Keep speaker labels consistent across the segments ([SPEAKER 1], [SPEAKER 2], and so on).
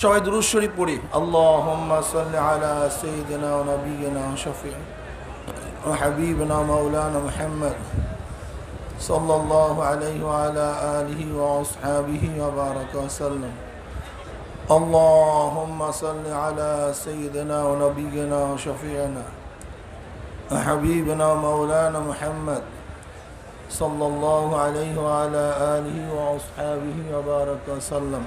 [SPEAKER 1] সবাই দুরূদ শরীফ পড়ি। আল্লাহুম্মা সাল্লি আলা সাইয়্যিদিনা ওয়া নাবিয়্যিনা ওয়া শাফি'না ওয়া হাবিবিনা মাওলানা মুহাম্মদ সাল্লাল্লাহু আলাইহি ওয়া আলা আলিহি ওয়া আসহাবিহি ওয়া বারাকা ওয়া সাল্লাম। আল্লাহুম্মা সাল্লি আলা সাইয়্যিদিনা ওয়া নাবিয়্যিনা ওয়া শাফি'না ওয়া হাবিবিনা মাওলানা মুহাম্মদ সাল্লাল্লাহু আলাইহি ওয়া আলা আলিহি ওয়া আসহাবিহি ওয়া বারাকা ওয়া সাল্লাম।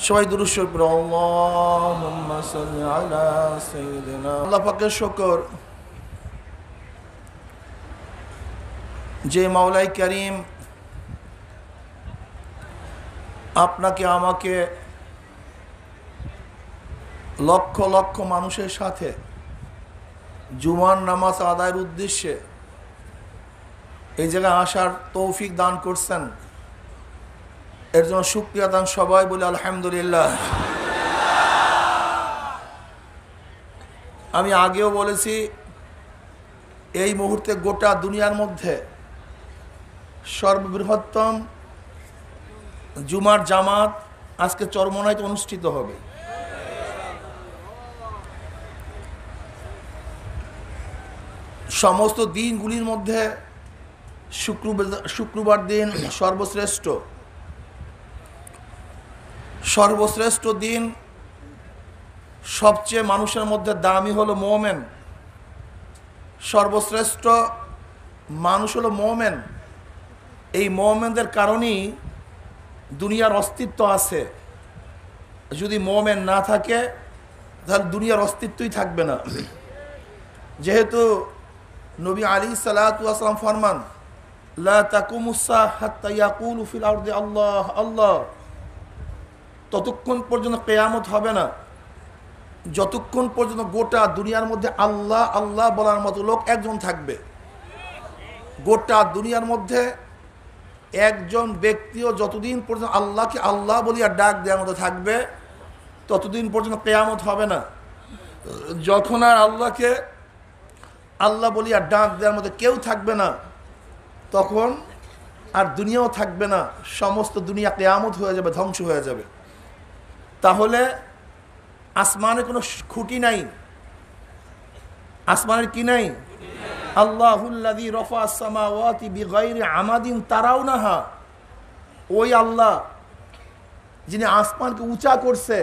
[SPEAKER 1] সবাই দুরূদ শরীফ পড়ো। আল্লাহুম্মা সাল্লি আলা সাইয়্যিদিনা। আল্লাহ পাকের শুকর যে মাওলাই কারীম আপনাকে আমাকে লক্ষ লক্ষ মানুষের সাথে জুমার নামাজ আদায়ের উদ্দেশ্যে এই জায়গায় আসার তৌফিক দান করছেন, এর জন্য শুকরিয়া দান সবাই বলে আলহামদুলিল্লাহ। আমি আগেও বলেছি, এই মুহূর্তে গোটা দুনিয়ার মধ্যে সর্ববৃহত্তম জুমার জামাত আজকে চরমোনাইতে অনুষ্ঠিত হবে। সমস্ত দিনগুলির মধ্যে শুক্রবার দিন সর্বশ্রেষ্ঠ দিন, সবচেয়ে মানুষের মধ্যে দামি হলো মোমেন, সর্বশ্রেষ্ঠ মানুষ হলো মোমেন। এই মোমেনদের কারণেই দুনিয়ার অস্তিত্ব আছে। যদি মোমেন না থাকে তাহলে দুনিয়ার অস্তিত্বই থাকবে না। যেহেতু নবী আলাইহিসসালাতু ওয়াস সালাম ফরমান, লা তাকুমুস সাআহ হাত্তা ইয়াকুলু ফিল আরদি আল্লাহ আল্লাহ, ততক্ষণ পর্যন্ত কিয়ামত হবে না যতক্ষণ পর্যন্ত গোটা দুনিয়ার মধ্যে আল্লাহ আল্লাহ বলার মতো লোক একজন থাকবে। গোটা দুনিয়ার মধ্যে একজন ব্যক্তিও যতদিন পর্যন্ত আল্লাহকে আল্লাহ বলিয়া ডাক দেওয়ার মতো থাকবে ততদিন পর্যন্ত কিয়ামত হবে না। যখন আর আল্লাহকে আল্লাহ বলিয়া ডাক দেওয়ার মতো কেউ থাকবে না, তখন আর দুনিয়াও থাকবে না, সমস্ত দুনিয়া কিয়ামত হয়ে যাবে, ধ্বংস হয়ে যাবে। তাহলে আসমানের কোনো খুঁটি নাই। আসমানের কি নাই? আল্লাহুল্লাযী রাফা'আস সামাওয়াতি বিগাইরি আমাদিন তারাউনাহা, ওই আল্লাহ যিনি আসমানকে উঁচা করছে,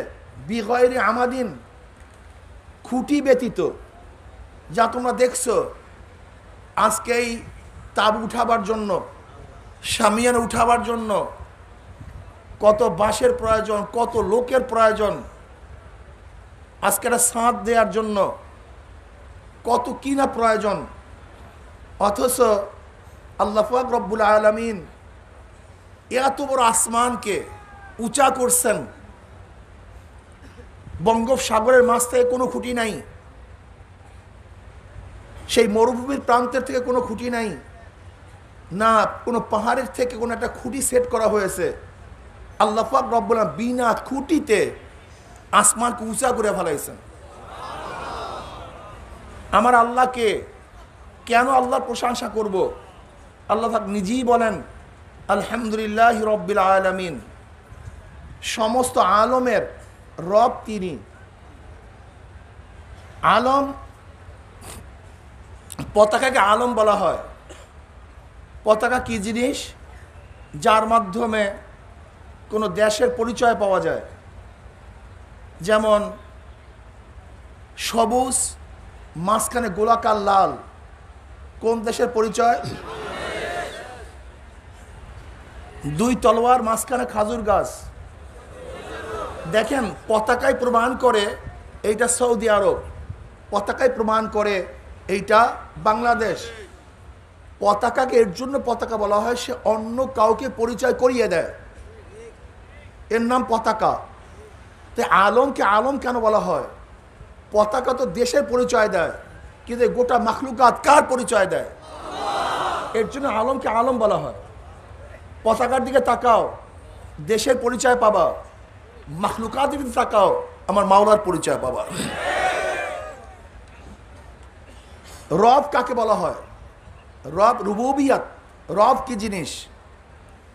[SPEAKER 1] বিগাইরি আমাদিন, খুঁটি ব্যতীত। যা তোমরা দেখছো আজকে এই তাবু উঠাবার জন্য, শামিয়ানা উঠাবার জন্য কত বাঁশের প্রয়োজন, কত লোকের প্রয়োজন, আজকে একটা ছাদ দেওয়ার জন্য কত কি না প্রয়োজন। অথচ আল্লাহ পাক রব্বুল আলামিন এত বড় আসমানকে উঁচা করছেন, বঙ্গোপসাগরের মাছ থেকে কোনো খুঁটি নাই, সেই মরুভূমির প্রান্তের থেকে কোনো খুঁটি নাই, না কোনো পাহাড়ের থেকে কোনো একটা খুঁটি সেট করা হয়েছে। আল্লাহ পাক রব্বুল আলামিন বিনা খুঁটিতে আসমানকে উঁচা করে ফেলাইছেন। আমার আল্লাহকে কেন আল্লাহর প্রশংসা করব? আল্লাহ পাক নিজেই বলেন আলহামদুলিল্লাহি রাব্বিল আলামিন, সমস্ত আলমের রব তিনি। আলম, পতাকাকে আলম বলা হয়। পতাকা কি জিনিস? যার মাধ্যমে কোনো দেশের পরিচয় পাওয়া যায়। যেমন সবুজ, মাঝখানে গোলাকার লাল, কোন দেশের পরিচয়? দুই তলোয়ার, মাঝখানে খাজুর গাছ। দেখেন, পতাকায় প্রমাণ করে এইটা সৌদি আরব, পতাকায় প্রমাণ করে এইটা বাংলাদেশ। পতাকাকে এর জন্য পতাকা বলা হয়, সে অন্য কাউকে পরিচয় করিয়ে দেয়, এর নাম পতাকা। তো আলমকে আলম কেন বলা হয়? পতাকা তো দেশের পরিচয় দেয়, কিন্তু গোটা মাখলুকাত কার পরিচয় দেয়? এর জন্য আলমকে আলম বলা হয়। পতাকার দিকে তাকাও, দেশের পরিচয় পাবা। মাখলুকাতের দিকে তাকাও, আমার মাওলার পরিচয় পাবা। রব কাকে বলা হয়? রব রুবুবিয়াত। রব কি জিনিস?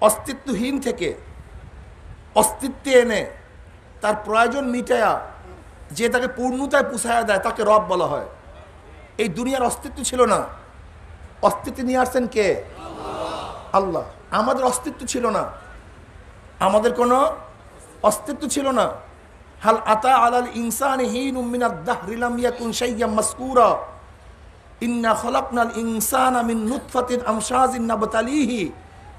[SPEAKER 1] অস্তিত্বহীন থেকে অস্তিত্বে এনে তার প্রয়োজন মিটায়া যে তাকে পূর্ণতায় পুষায়া দেয় তাকে রব বলা হয়। এই দুনিয়ার অস্তিত্ব ছিল না, অস্তিত্ব নিয়ে আসছেন কে? আল্লাহ। আমাদের অস্তিত্ব ছিল না, আমাদের কোনো অস্তিত্ব ছিল না। হাল আতা আলাল ইনসানি হিনুম মিনাদ দাহরি লাম ইয়াকুন শাইয়্যাম মাসকুরা ইন্না খলাকনাল ইনসানা মিন নুতফাতিন আমশাজিন নাবতালিহি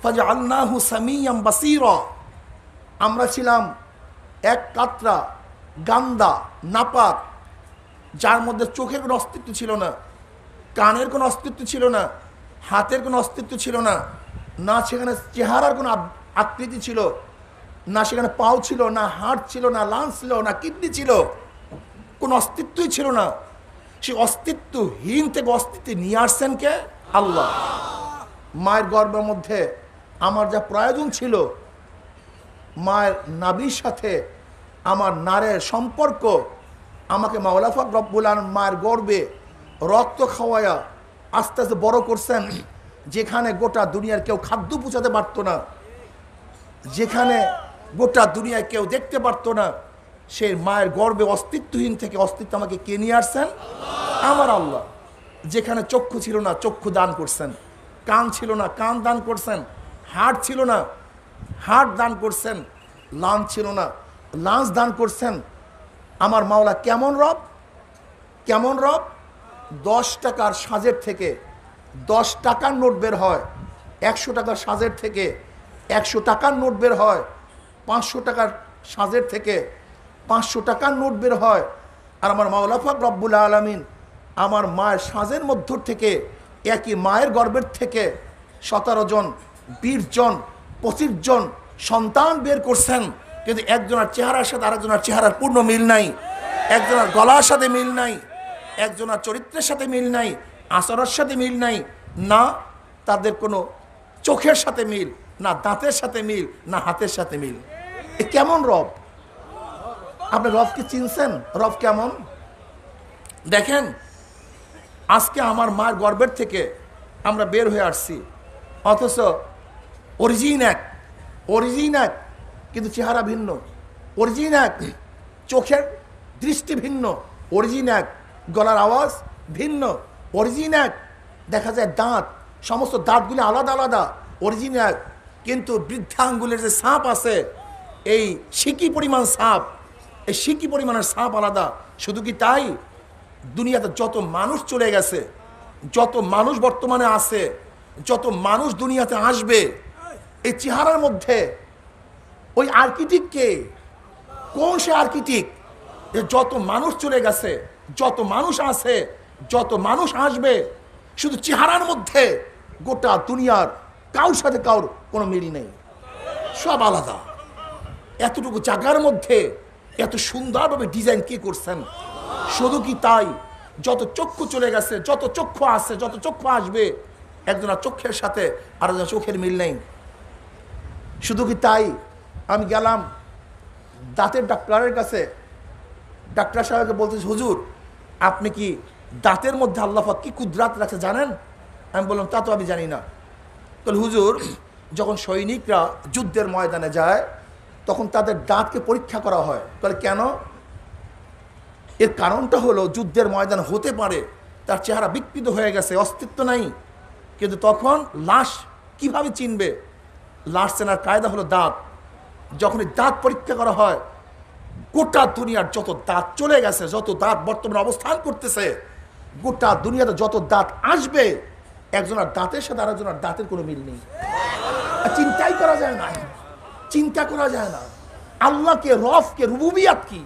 [SPEAKER 1] ফাজআলনাহু সামিয়্যাম বাসীরা। আমরা ছিলাম এক কাতরা গান্দা নাপাক, যার মধ্যে চোখের কোনো অস্তিত্ব ছিল না, কানের কোনো অস্তিত্ব ছিল না, হাতের কোনো অস্তিত্ব ছিল না, না সেখানে চেহারার কোনো আকৃতি ছিল, না সেখানে পাও ছিল, না হাড় ছিল, না লাঞ্চ ছিল, না কিডনি ছিল, কোনো অস্তিত্বই ছিল না। সেই অস্তিত্বহীন থেকে অস্তিত্ব নিয়ে আসছেন কে? আল্লাহ। মায়ের গর্ভের মধ্যে আমার যা প্রয়োজন ছিল, মায়ের নাভির সাথে আমার নারের সম্পর্ক, আমাকে মাওলা পাক রব্বুল আলামিন মায়ের গর্ভে রক্ত খাওয়ায়া আস্তে আস্তে বড় করছেন, যেখানে গোটা দুনিয়ার কেউ খাদ্য পৌঁছাতে পারতো না, যেখানে গোটা দুনিয়ায় কেউ দেখতে পারতো না, সেই মায়ের গর্ভে অস্তিত্বহীন থেকে অস্তিত্ব আমাকে কে নিয়ে আসছেন? আমার আল্লাহ। যেখানে চক্ষু ছিল না চক্ষু দান করছেন, কান ছিল না কান দান করছেন, হাড় ছিল না হাড় দান করছেন, লাঞ্চ ছিল না লাঞ্চ দান করছেন। আমার মাওলা কেমন রব, কেমন রব! 10 টাকার সাজের থেকে 10 টাকার নোট বের হয়, 100 টাকার সাজের থেকে 100 টাকার নোট বের হয়, 500 টাকার সাজের থেকে 500 টাকার নোট বের হয়। আর আমার মাওলা পাক রব্বুল আলামিন আমার মায়ের সাজের মধ্য থেকে, একই মায়ের গর্ভের থেকে 17 জন 20 জন 25 জন সন্তান বের করছেন, কিন্তু একজনের চেহারার সাথে আরেকজনের চেহারার পূর্ণ মিল নাই, একজনের গলার সাথে মিল নাই, একজনের চরিত্রের সাথে মিল নাই, আচরণের সাথে মিল নাই, না তাদের কোনো চোখের সাথে মিল, না দাঁতের সাথে মিল, না হাতের সাথে মিল। এ কেমন রব? আপনি রবকে চিনছেন? রব কেমন দেখেন। আজকে আমার মার গর্ভের থেকে আমরা বের হয়ে আসছি, অথচ অরিজিন এক, অরিজিন এক, কিন্তু চেহারা ভিন্ন। অরিজিন এক, চোখের দৃষ্টি ভিন্ন। অরিজিন এক, গলার আওয়াজ ভিন্ন। অরিজিন এক, দেখা যায় দাঁত, সমস্ত দাঁতগুলি আলাদা আলাদা। অরিজিন এক, কিন্তু বৃদ্ধাঙ্গুলের যে সাপ আছে, এই সিকি পরিমাণ সাপ, এই সিকি পরিমাণের সাপ আলাদা। শুধু কি তাই, দুনিয়াতে যত মানুষ চলে গেছে, যত মানুষ বর্তমানে আছে, যত মানুষ দুনিয়াতে আসবে, এই চেহারার মধ্যে ওই আর্কিটেক্ট কে? কোন সে আর্কিটেক্ট? যত মানুষ চলে গেছে, যত মানুষ আছে, যত মানুষ আসবে, শুধু চেহারার মধ্যে গোটা দুনিয়ার কারোর সাথে কারোর কোনো মিল নেই, সব আলাদা। এতটুকু জায়গার মধ্যে এত সুন্দরভাবে ডিজাইন কে করছেন? শুধু কি তাই, যত চক্ষু চলে গেছে, যত চক্ষু আছে, যত চক্ষু আসবে, একজনের চোখের সাথে আরেকজনের চোখের মিল নেই। শুধু কি তাই, আমি গেলাম দাঁতের ডাক্তারের কাছে, ডাক্তার সাহেবকে বলতেছি, হুজুর আপনি কি দাঁতের মধ্যে আল্লাহ পাক কি কুদরাত রাখছে জানেন? আমি বললাম তা তো আমি জানি না। তাহলে হুজুর, যখন সৈনিকরা যুদ্ধের ময়দানে যায় তখন তাদের দাঁতকে পরীক্ষা করা হয়। তাহলে কেন? এর কারণটা হলো যুদ্ধের ময়দান হতে পারে তার চেহারা বিকৃত হয়ে গেছে, অস্তিত্ব নাই, কিন্তু তখন লাশ কিভাবে চিনবে? লাশ চেনার কায়দা হলো দাঁত। যখন দাঁত পরীক্ষা করা হয়, গোটা দুনিয়ার যত দাঁত চলে গেছে, যত দাঁত বর্তমানে অবস্থান করতেছে, গোটা দুনিয়াতে যত দাঁত আসবে, একজনের দাঁতের সাথে আরেকজনের দাঁতের কোনো মিল নেই। চিন্তাই করা যায় না, চিন্তা করা যায় না। আল্লাহকে, রবকে, রুবুবিয়াত কি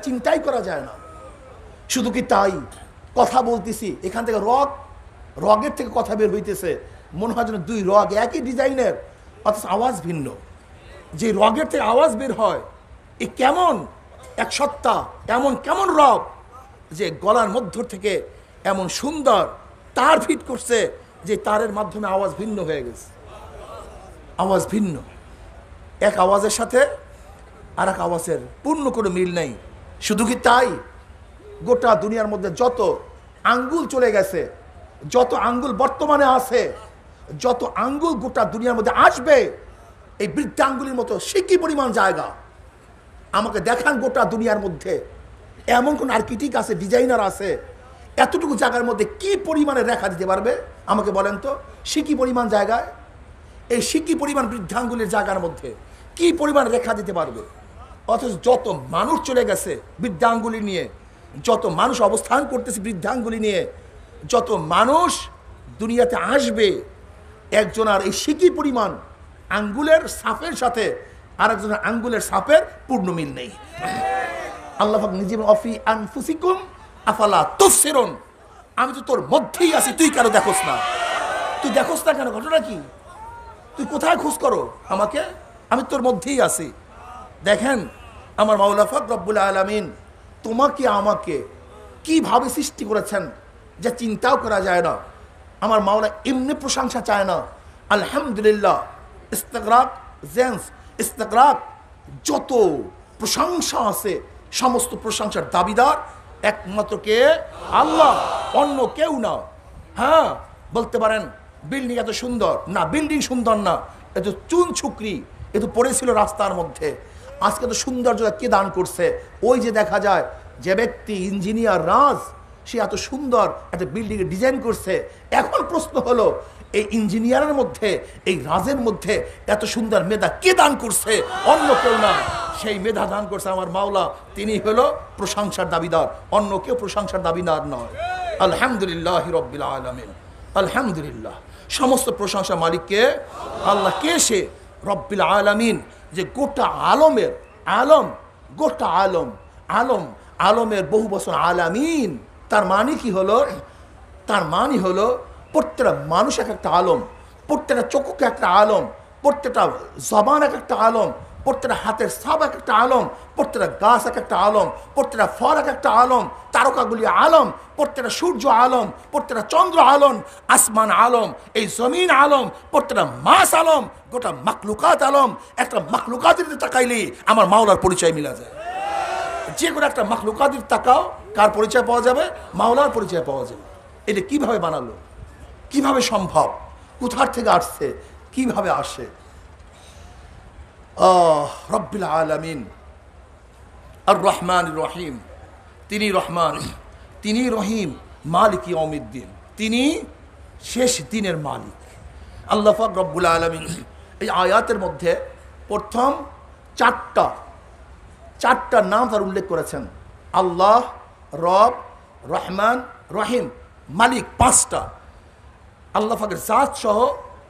[SPEAKER 1] চিন্তাই করা যায় না। শুধু কি তাই, কথা বলতেছি এখান থেকে রগের থেকে কথা বের হইতেছে, মনে হয় যেন দুই রগ একই ডিজাইনের, অথচ আওয়াজ ভিন্ন। যে রগের থেকে আওয়াজ বের হয়, এ কেমন এক সত্তা, এমন কেমন রব যে গলার মধ্য থেকে এমন সুন্দর তার ফিট করছে যে তারের মাধ্যমে আওয়াজ ভিন্ন হয়ে গেছে। আওয়াজ ভিন্ন, এক আওয়াজের সাথে আর এক আওয়াজের পূর্ণ কোনো মিল নেই। শুধু কি তাই, গোটা দুনিয়ার মধ্যে যত আঙ্গুল চলে গেছে, যত আঙ্গুল বর্তমানে আছে, যত আঙ্গুল গোটা দুনিয়ার মধ্যে আসবে, এই বৃদ্ধাঙ্গুলির মতো সিকি পরিমাণ জায়গা, আমাকে দেখান গোটা দুনিয়ার মধ্যে এমন কোন আর্কিটেক্ট আছে, ডিজাইনার আছে, এতটুকু জায়গার মধ্যে কি পরিমাণে রেখা দিতে পারবে আমাকে বলেন তো। সিকি পরিমাণ জায়গায়, এই সিকি পরিমাণ বৃদ্ধাঙ্গুলের জায়গার মধ্যে কি পরিমাণ রেখা দিতে পারবে? অথচ যত মানুষ চলে গেছে বৃদ্ধাঙ্গুলি নিয়ে, যত মানুষ অবস্থান করতেছে বৃদ্ধাঙ্গুলি নিয়ে, যত মানুষ দুনিয়াতে আসবে, একজনের এই সিকি পরিমাণ আঙ্গুলের সাপের সাথে আরেকজনের আঙ্গুলের সাপের পূর্ণ মিল নেই। আল্লাহ পাক নিজে অফি আনফুসিকুম আফালা তুবসিরুন, আমি তো তোর মধ্যেই আছি, তুই কেন দেখোস না? তুই দেখোস না কেন? ঘটনা কি? তুই কোথায় খোঁজ করো আমাকে? আমি তোর মধ্যেই আছি। দেখেন আমার মাওলা পাক রব্বুল আলামিন তোমাকে আমাকে কিভাবে সৃষ্টি করেছেন যা চিন্তাও করা যায় না। আমার মাওলা এমনি প্রশংসা চায় না। আলহামদুলিল্লাহ, ইস্তেগরাক, জেন্স ইস্তেগরাক, যত প্রশংসা আছে সমস্ত প্রশংসার দাবিদার একমাত্র কে? আল্লাহ, অন্য কেউ না। হ্যাঁ, বলতে পারেন বিল্ডিং এত সুন্দর না, বিল্ডিং সুন্দর না, এত চুন ছুকরি, এ তো পড়েছিল রাস্তার মধ্যে। আজকে তো সৌন্দর্যটা কে দান করছে? ওই যে দেখা যায় যে ব্যক্তি ইঞ্জিনিয়ার রাজ, সে এত সুন্দর একটা বিল্ডিং ডিজাইন করছে। এখন প্রশ্ন হলো এই ইঞ্জিনিয়ারের মধ্যে, এই রাজের মধ্যে এত সুন্দর মেধা কে দান করছে? অন্য কেউ না, সেই মেধা দান করছে আমার মাওলা। তিনি হলো প্রশংসার দাবিদার, অন্য কেউ প্রশংসার দাবিদার নয়। আলহামদুলিল্লাহ রাব্বিল আলামিন, আলহামদুলিল্লাহ, সমস্ত প্রশংসা মালিককে আল্লাহ। কে সে? রব্বিল আলামিন, যে গোটা আলমের আলম, গোটা আলম, আলম আলমের বহু বছর আলামিন। তার মানে কি হলো? তার মানে হলো প্রত্যেকটা মানুষ এক একটা আলম, প্রত্যেকটা চক্ষুকে একটা আলম, প্রত্যেকটা জবান এক একটা আলম, প্রত্যেকটা হাতের ছাপ এক একটা আলম, প্রত্যেকটা গাছ এক একটা আলম, প্রত্যেকটা ফল এক একটা আলম, তারকাগুলি আলম, প্রত্যেকটা সূর্য আলম, প্রত্যেকটা চন্দ্র আলম, আসমান আলম, এই জমিন আলম, প্রত্যেকটা মাছ আলম, গোটা মাখলুকাত আলম। একটা মাখলুকাতের তাকাইলে আমার মাওলার পরিচয় মিলা যায়। যে কোনো একটা মাখলুকাতের তাকাও, কার পরিচয় পাওয়া যাবে? মাওলার পরিচয় পাওয়া যাবে। এটা কিভাবে বানালো? কিভাবে সম্ভব? কোথার থেকে আসছে? কিভাবে আসে? রব্বিল আলামিন আর রহমান রহিম, তিনি রহমান, তিনি রহিম, মালিক ইয়াউমিদ্দিন, তিনি শেষ দিনের মালিক। আল্লাহ পাক রব্বুল আলামিন এই আয়াতের মধ্যে প্রথম চারটা নাম তার উল্লেখ করেছেন। আল্লাহ, রব, রহমান, রহিম, মালিক, পাঁচটা। আল্লাহ পাকের জাত সহ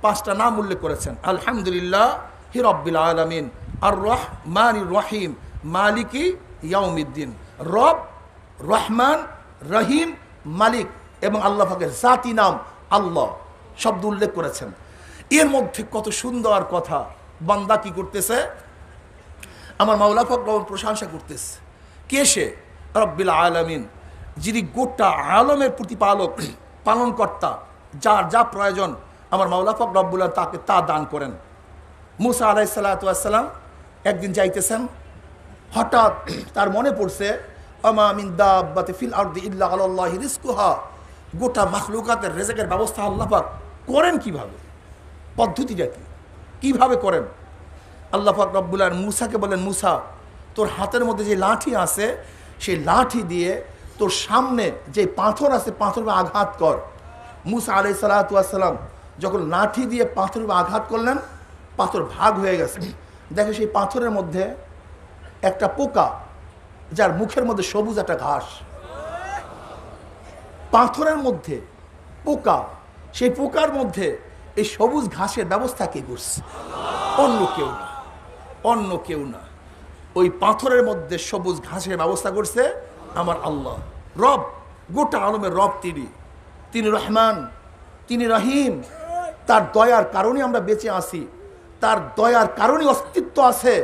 [SPEAKER 1] পাঁচটা নাম উল্লেখ করেছেন। আলহামদুলিল্লাহ হি রব্বিল আলামিন, আর রহমানির রহিম, মালিকি ইয়াউমিদ্দিন। রব, রহমান, রহিম, মালিক এবং আল্লাহ পাকের জাতি নাম আল্লাহ শব্দ উল্লেখ করেছেন। এর মধ্যে কত সুন্দর কথা। বান্দা কি করতেছে? আমার মাওলা পাক প্রশংসা করতেছে। কে সে? রব্বিল আলামিন, যিনি গোটা আলমের প্রতিপালক, পালনকর্তা, যার যা প্রয়োজন আমার মাওলা পাক রব্বুল আলামিন তাকে তা দান করেন। মুসা আলাইহিস সালাতু ওয়াস সালাম একদিন যাইতেছেন, হঠাৎ তার মনে পড়ছে আমা মিন দাব্বাতিন ফিল আরদি ইল্লা আলাল্লাহি রিজকুহা, গোটা মাখলুকাতের রিজকের ব্যবস্থা আল্লাহ পাক করেন কিভাবে? পদ্ধতিটা কি? কিভাবে করেন? আল্লাহ পাক রব্বুল আলামিন মুসাকে বলেন, মুসা, তোর হাতের মধ্যে যে লাঠি আছে সেই লাঠি দিয়ে তোর সামনে যে পাথর আছে পাথরের আঘাত কর। মুসা আলাইহিস সালাতু ওয়াস সালাম যখন লাঠি দিয়ে পাথরের আঘাত করলেন, পাথর ভাগ হয়ে গেছে। দেখে সেই পাথরের মধ্যে একটা পোকা, যার মুখের মধ্যে সবুজ একটা ঘাস। পাথরের মধ্যে পোকা, সেই পোকার মধ্যে এই সবুজ ঘাসের ব্যবস্থা কে করছে? অন্য কেউ না, অন্য কেউ না। ওই পাথরের মধ্যে সবুজ ঘাসের ব্যবস্থা করছে আমার আল্লাহ। রব, গোটা আলমের রব তিনি, তিনি রহমান, তিনি রহিম। তার দয়ার কারণে আমরা বেঁচে আছি, তার দয়ার কারণে অস্তিত্ব আছে।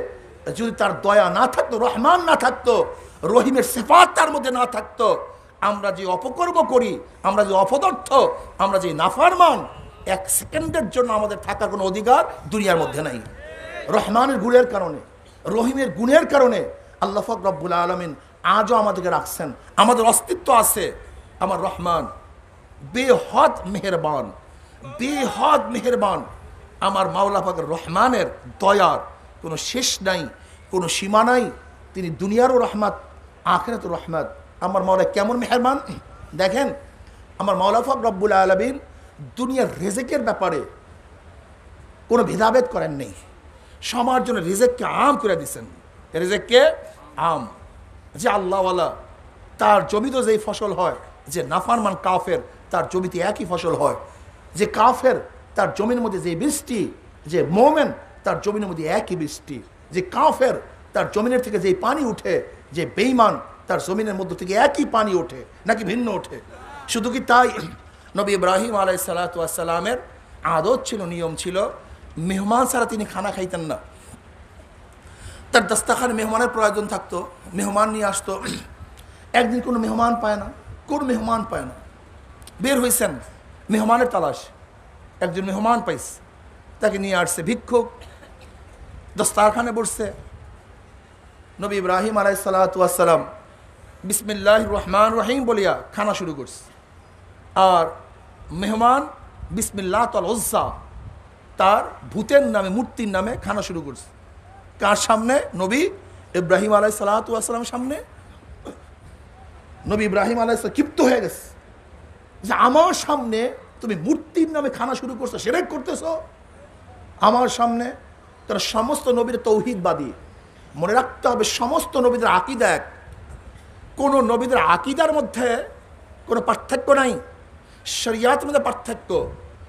[SPEAKER 1] যদি তার দয়া না থাকতো, রহমান না থাকতো, রহিমের সিফাত তার মধ্যে না থাকতো, আমরা যে অপকর্ম করি, আমরা যে অপদার্থ, আমরা যে নাফরমান, এক সেকেন্ডের জন্য আমাদের থাকার কোনো অধিকার দুনিয়ার মধ্যে নাই। রহমানের গুণের কারণে, রহিমের গুণের কারণে আল্লাহ পাক রব্বুল আলামিন আজও আমাদেরকে রাখছেন, আমাদের অস্তিত্ব আছে। আমার রহমান বেহদ মেহেরবান, বেহদ মেহেরবান। আমার মাওলা পাকের রহমানের দয়ার কোনো শেষ নাই, কোনো সীমা নাই, তিনি দুনিয়ারও রহমত, আখিরাতের রহমত। আমার মাওলা কেমন মেহেরবান দেখেন। আমার মাওলা পাক রব্বুল আলামিন দুনিয়ার রিজিকের ব্যাপারে কোনো ভেদাভেদ করেন নেই। সবার জন্য রিজিককে আম করে দিয়েছেন। রিজিককে আম। যে আল্লাহওয়ালা তার জমিতে যেই ফসল হয়, যে নাফরমান কাফের তার জমিতে একই ফসল হয়। যে কাফের তার জমির মধ্যে যে বৃষ্টি, যে মোমেন তার জমির মধ্যে একই বৃষ্টি। যে কাফের তার জমিনের থেকে যেই পানি উঠে, যে বেঈমান তার জমিনের মধ্য থেকে একই পানি ওঠে, নাকি ভিন্ন ওঠে? শুধু কি তাই, নবী ইব্রাহিম আলাইহিস সালাতু ওয়াস সালামের আদত ছিল, নিয়ম ছিল, মেহমান ছাড়া তিনি খানা খাইতেন না। তার দস্তরখানে মেহমানের প্রয়োজন থাকতো, মেহমান নিয়ে আসতো। একদিন কোনো মেহমান পায় না, কোন মেহমান পায় না, বের হয়েছেন মেহমানের তালাশ। একজন মেহমান পাইছে, তাকে নিয়ে আসছে ভিক্ষুক, দস্তরখানে বসছে। নবী ইব্রাহিম আলাইহিস সালাতু ওয়াস সালাম বিসমিল্লাহির রহমানির রহিম বলিয়া খানা শুরু করছে। আর মেহমান বিসমিল্লাতুল উজ্জা, তার ভূতের নামে, মূর্তির নামে খানা শুরু করছে। কার সামনে? নবী ইব্রাহিম আলাইহিস সালাতু ওয়াস সালামের সামনে। নবী ইব্রাহিম আলাইহিস সালাম ক্ষিপ্ত হয়ে গেছে যে আমার সামনে তুমি মূর্তির নামে খানা শুরু করছো, শিরক করতেছো আমার সামনে। তারা সমস্ত নবীর তৌহিদবাদী। মনে রাখতে হবে সমস্ত নবীদের আকীদা এক। কোন নবীদের আকীদার মধ্যে কোনো পার্থক্য নাই, শরিয়াতের মধ্যে পার্থক্য,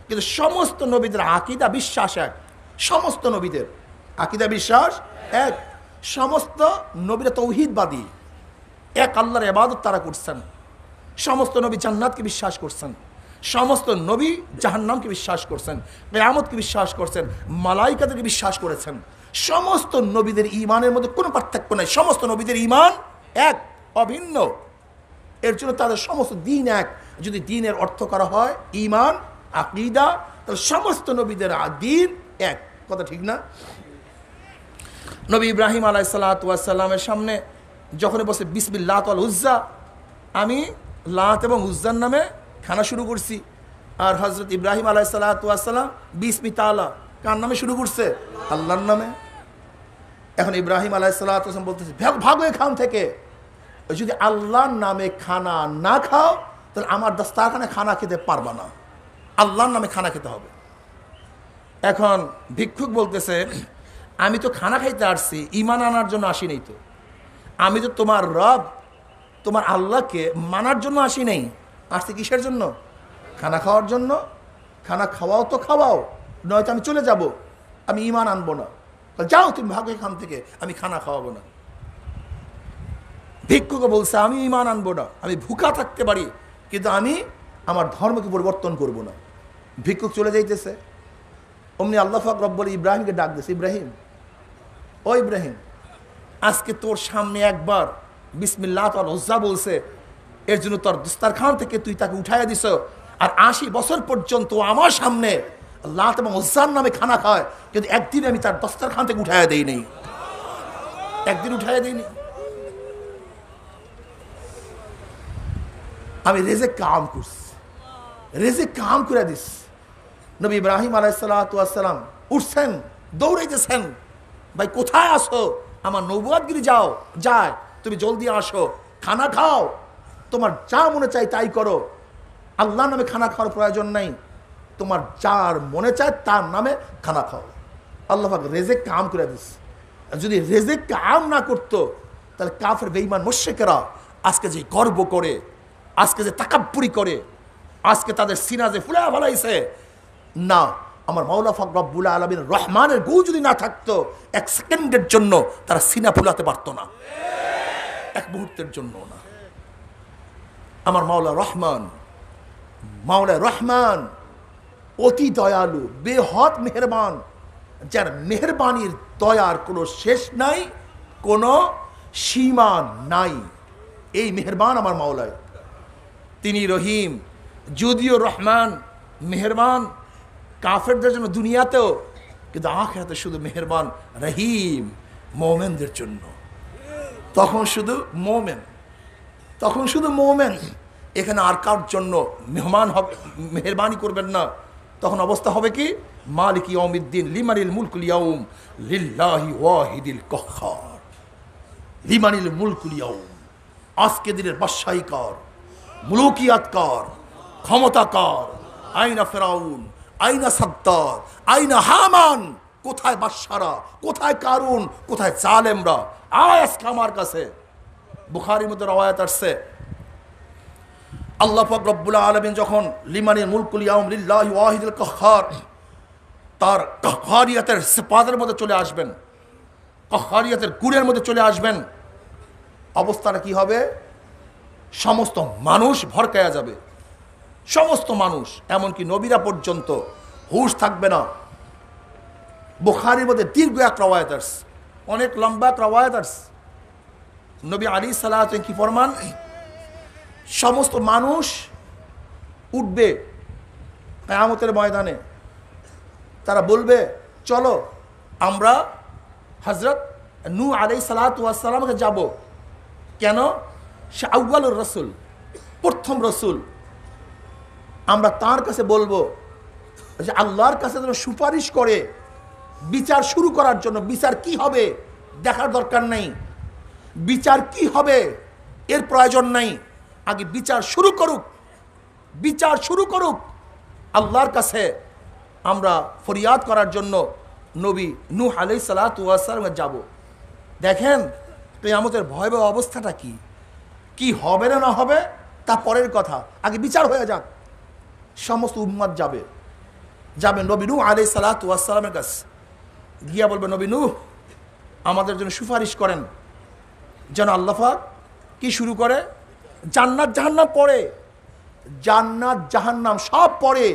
[SPEAKER 1] কিন্তু সমস্ত নবীদের আকীদা বিশ্বাস এক। সমস্ত নবীদের আকীদা বিশ্বাস এক। সমস্ত নবীরা তৌহিদবাদী, এক আল্লাহর ইবাদত তারা করছেন। সমস্ত নবী জান্নাতকে বিশ্বাস করছেন, সমস্ত নবী জাহান্নামকে বিশ্বাস করছেন, কিয়ামতকে বিশ্বাস করছেন, মালাইকাদেরকে বিশ্বাস করেছেন। সমস্ত নবীদের ঈমানের মধ্যে কোনো পার্থক্য নাই। সমস্ত নবীদের ঈমান এক, অভিন্ন। এর জন্য তাদের সমস্ত দিন এক। যদি দিনের অর্থ করা হয় ঈমান, আকীদা, তাহলে সমস্ত নবীদের দিন এক। কথা ঠিক না? নবী ইব্রাহিম আলাইহিস সালাতু ওয়াস সালামের সামনে যখন বসে বিসমিল্লাতুল উজ্জা, আমি লাত এবং উজ্জার নামে খানা শুরু করছি। আর হযরত ইব্রাহিম আলাইহিস সালাতু ওয়াস সালাম বিসমি তাআলা কার নামে শুরু করছে? আল্লাহর নামে। এখন ইব্রাহিম আলাইহিস সালাতু ওয়াস সালাম বলতেছে ভাগো এখান থেকে। যদি আল্লাহর নামে খানা না খাও তাহলে আমার দস্তরখানে খানা খেতে পারবা না, আল্লাহর নামে খানা খেতে হবে। এখন ভিক্ষুক বলতেছে আমি তো খানা খাইতে আসছি, ঈমান আনার জন্য আসি নাই। তো আমি তো তোমার রব, তোমার আল্লাহকে মানার জন্য আসি নাই, আসছি কিসের জন্য? খানা খাওয়ার জন্য। খানা খাওয়াও তো খাওয়াও, নয়তো আমি চলে যাব, আমি ঈমান আনবো না। যাও তুমি ভাগো এখান থেকে, আমি খানা খাওয়াবো না। ভিক্ষুকে বলছে আমি ঈমান আনবো না, আমি ভুখা থাকতে পারি, কিন্তু আমি আমার ধর্মকে পরিবর্তন করব না। ভিক্ষুক চলে যাইতেছে, অমনি আল্লাহ পাক রব্বুল ইব্রাহিমকে ডাক দিয়েছে, ইব্রাহিম, ও ইব্রাহিম, আজকে তোর সামনে একবার বিসমিল্লাতুল উজ্জা বলছে, এর জন্য তোর দস্তরখান থেকে তুই তাকে উঠাইয়া দিছ। আর 80 বছর পর্যন্ত আমার সামনে লাত এবং উজ্জার নামে খানা খায়, কিন্তু একদিন আমি তার দস্তরখান থেকে উঠাইয়া দেই নাই, একদিন উঠাইয়া দেই নাই। আমি রেজেক কাম করছি, রেজেক কাম করে দিস। নবী ইব্রাহিম আলাইহিস সালাতু ওয়াস সালাম উঠছেন, দৌড়াইতেছেন, ভাই কোথায় আসো? আমার নবুয়তগিরি যাও, যায়, তুমি জলদি আসো, খানা খাও, তোমার যা মনে চাই তাই করো, আল্লাহর নামে খানা খাওয়ার প্রয়োজন নাই, তোমার যার মনে চায় তার নামে খানা খাও। আল্লাহ পাক রেজেক কাম করে দিস। যদি রেজেক কাম না করতো তাহলে কাফের বেঈমান মুশরিকরা আজকে যে গর্ব করে, আজকে যে তাকাব্বুরি করে, আজকে তাদের সিনা যে ফুলা ফলাইছে, না, আমার মাওলা পাক রব্বুল আলামিন রহমানের গুণ যদি না থাকতো, এক সেকেন্ডের জন্য তারা সিনা ফুলাতে পারতো না, এক মুহূর্তের জন্য না। আমার মাওলা রহমান, মাওলা রহমান অতি দয়ালু, বেহদ মেহেরবান, যার মেহেরবানির দয়ার কোনো শেষ নাই, কোনো সীমা নাই। এই মেহেরবান আমার মাওলায়, তিনি রহিম। যদিও রহমান মেহেরবান কাফেরদের জন্য দুনিয়াতেও, কিন্তু আখিরাতে শুধু মেহেরবান রহিম মোমেনদের জন্য। তখন শুধু মোমেন, তখন শুধু মোমেন, এখানে আর কার জন্য মেহমান হবে, মেহেরবানি করবেন না। তখন অবস্থা হবে কি? মালিক ইয়াউমিদ্দিন লিমানিল মুলকুল ইয়াউম লিল্লাহি ওয়াহিদিল কাহ্হার। লিমানিল মুলকুল ইয়াউম, আজকে দিনের বাদশাহী কার, মুলুকিয়াত কার, ক্ষমতা কার। আইনা ফেরাউন, আইনা সাদ্দার, আইনা হামান, কোথায় বাদশারা, কোথায় কারুন, কোথায় জালেমরা? আয় আজকে আমার কাছে। বুখারীর মধ্যে রওয়ায়াত আসছে, আল্লাহ পাক রব্বুল আলামিন যখন লিমানিল মুলকুল ইয়াউম লিল্লাহি ওয়াহিদুল কাহ্হার, তার কাহ্হারিয়াতের সিফাতের মধ্যে চলে আসবেন, কাহ্হারিয়াতের গুণের মধ্যে চলে আসবেন, অবস্থাটা কি হবে? সমস্ত মানুষ ভরকায়া যাবে, সমস্ত মানুষ, এমনকি নবীরা পর্যন্ত হুঁশ থাকবে না। বুখারীর মধ্যে দীর্ঘ এক রওয়ায়াত আছে, অনেক লম্বা এক রওয়ায়াত আছে। নবী আলাইহিস সালাতু কি ফরমান? সমস্ত মানুষ উঠবে কিয়ামতের ময়দানে, তারা বলবে চলো আমরা হযরত নূহ আলাইহিস সালাতু ওয়াস সালামকে যাব। কেন? সে আউয়ালুর রাসূল, প্রথম রসুল। আমরা তার কাছে বলবো যে আল্লাহর কাছে যেন সুপারিশ করে বিচার শুরু করার জন্য। বিচার কি হবে দেখার দরকার নেই, বিচার কি হবে এর প্রয়োজন নাই, আগে বিচার শুরু করুক, বিচার শুরু করুক। আল্লাহর কাছে আমরা ফরিয়াদ করার জন্য নবী নূহ আলাইহিস সালাতু ওয়াস সালাম যাব। দেখেন কিয়ামতের ভয়াবহ অবস্থাটা কি, কি হবে না না হবে তা পরের কথা, আগে বিচার হয়ে যাক। সমস্ত উম্মত যাবে, যাবে নবী নূহ আলাইহিস সালাতু ওয়াস সালামের কাছে, গিয়া বলবে নবী নূহ আমাদের জন্য সুপারিশ করেন যেন আল্লাহ পাক কি শুরু করে, জান্নাত জাহান্নাম পড়ে, জান্নাত জাহান্নাম সব পড়ে,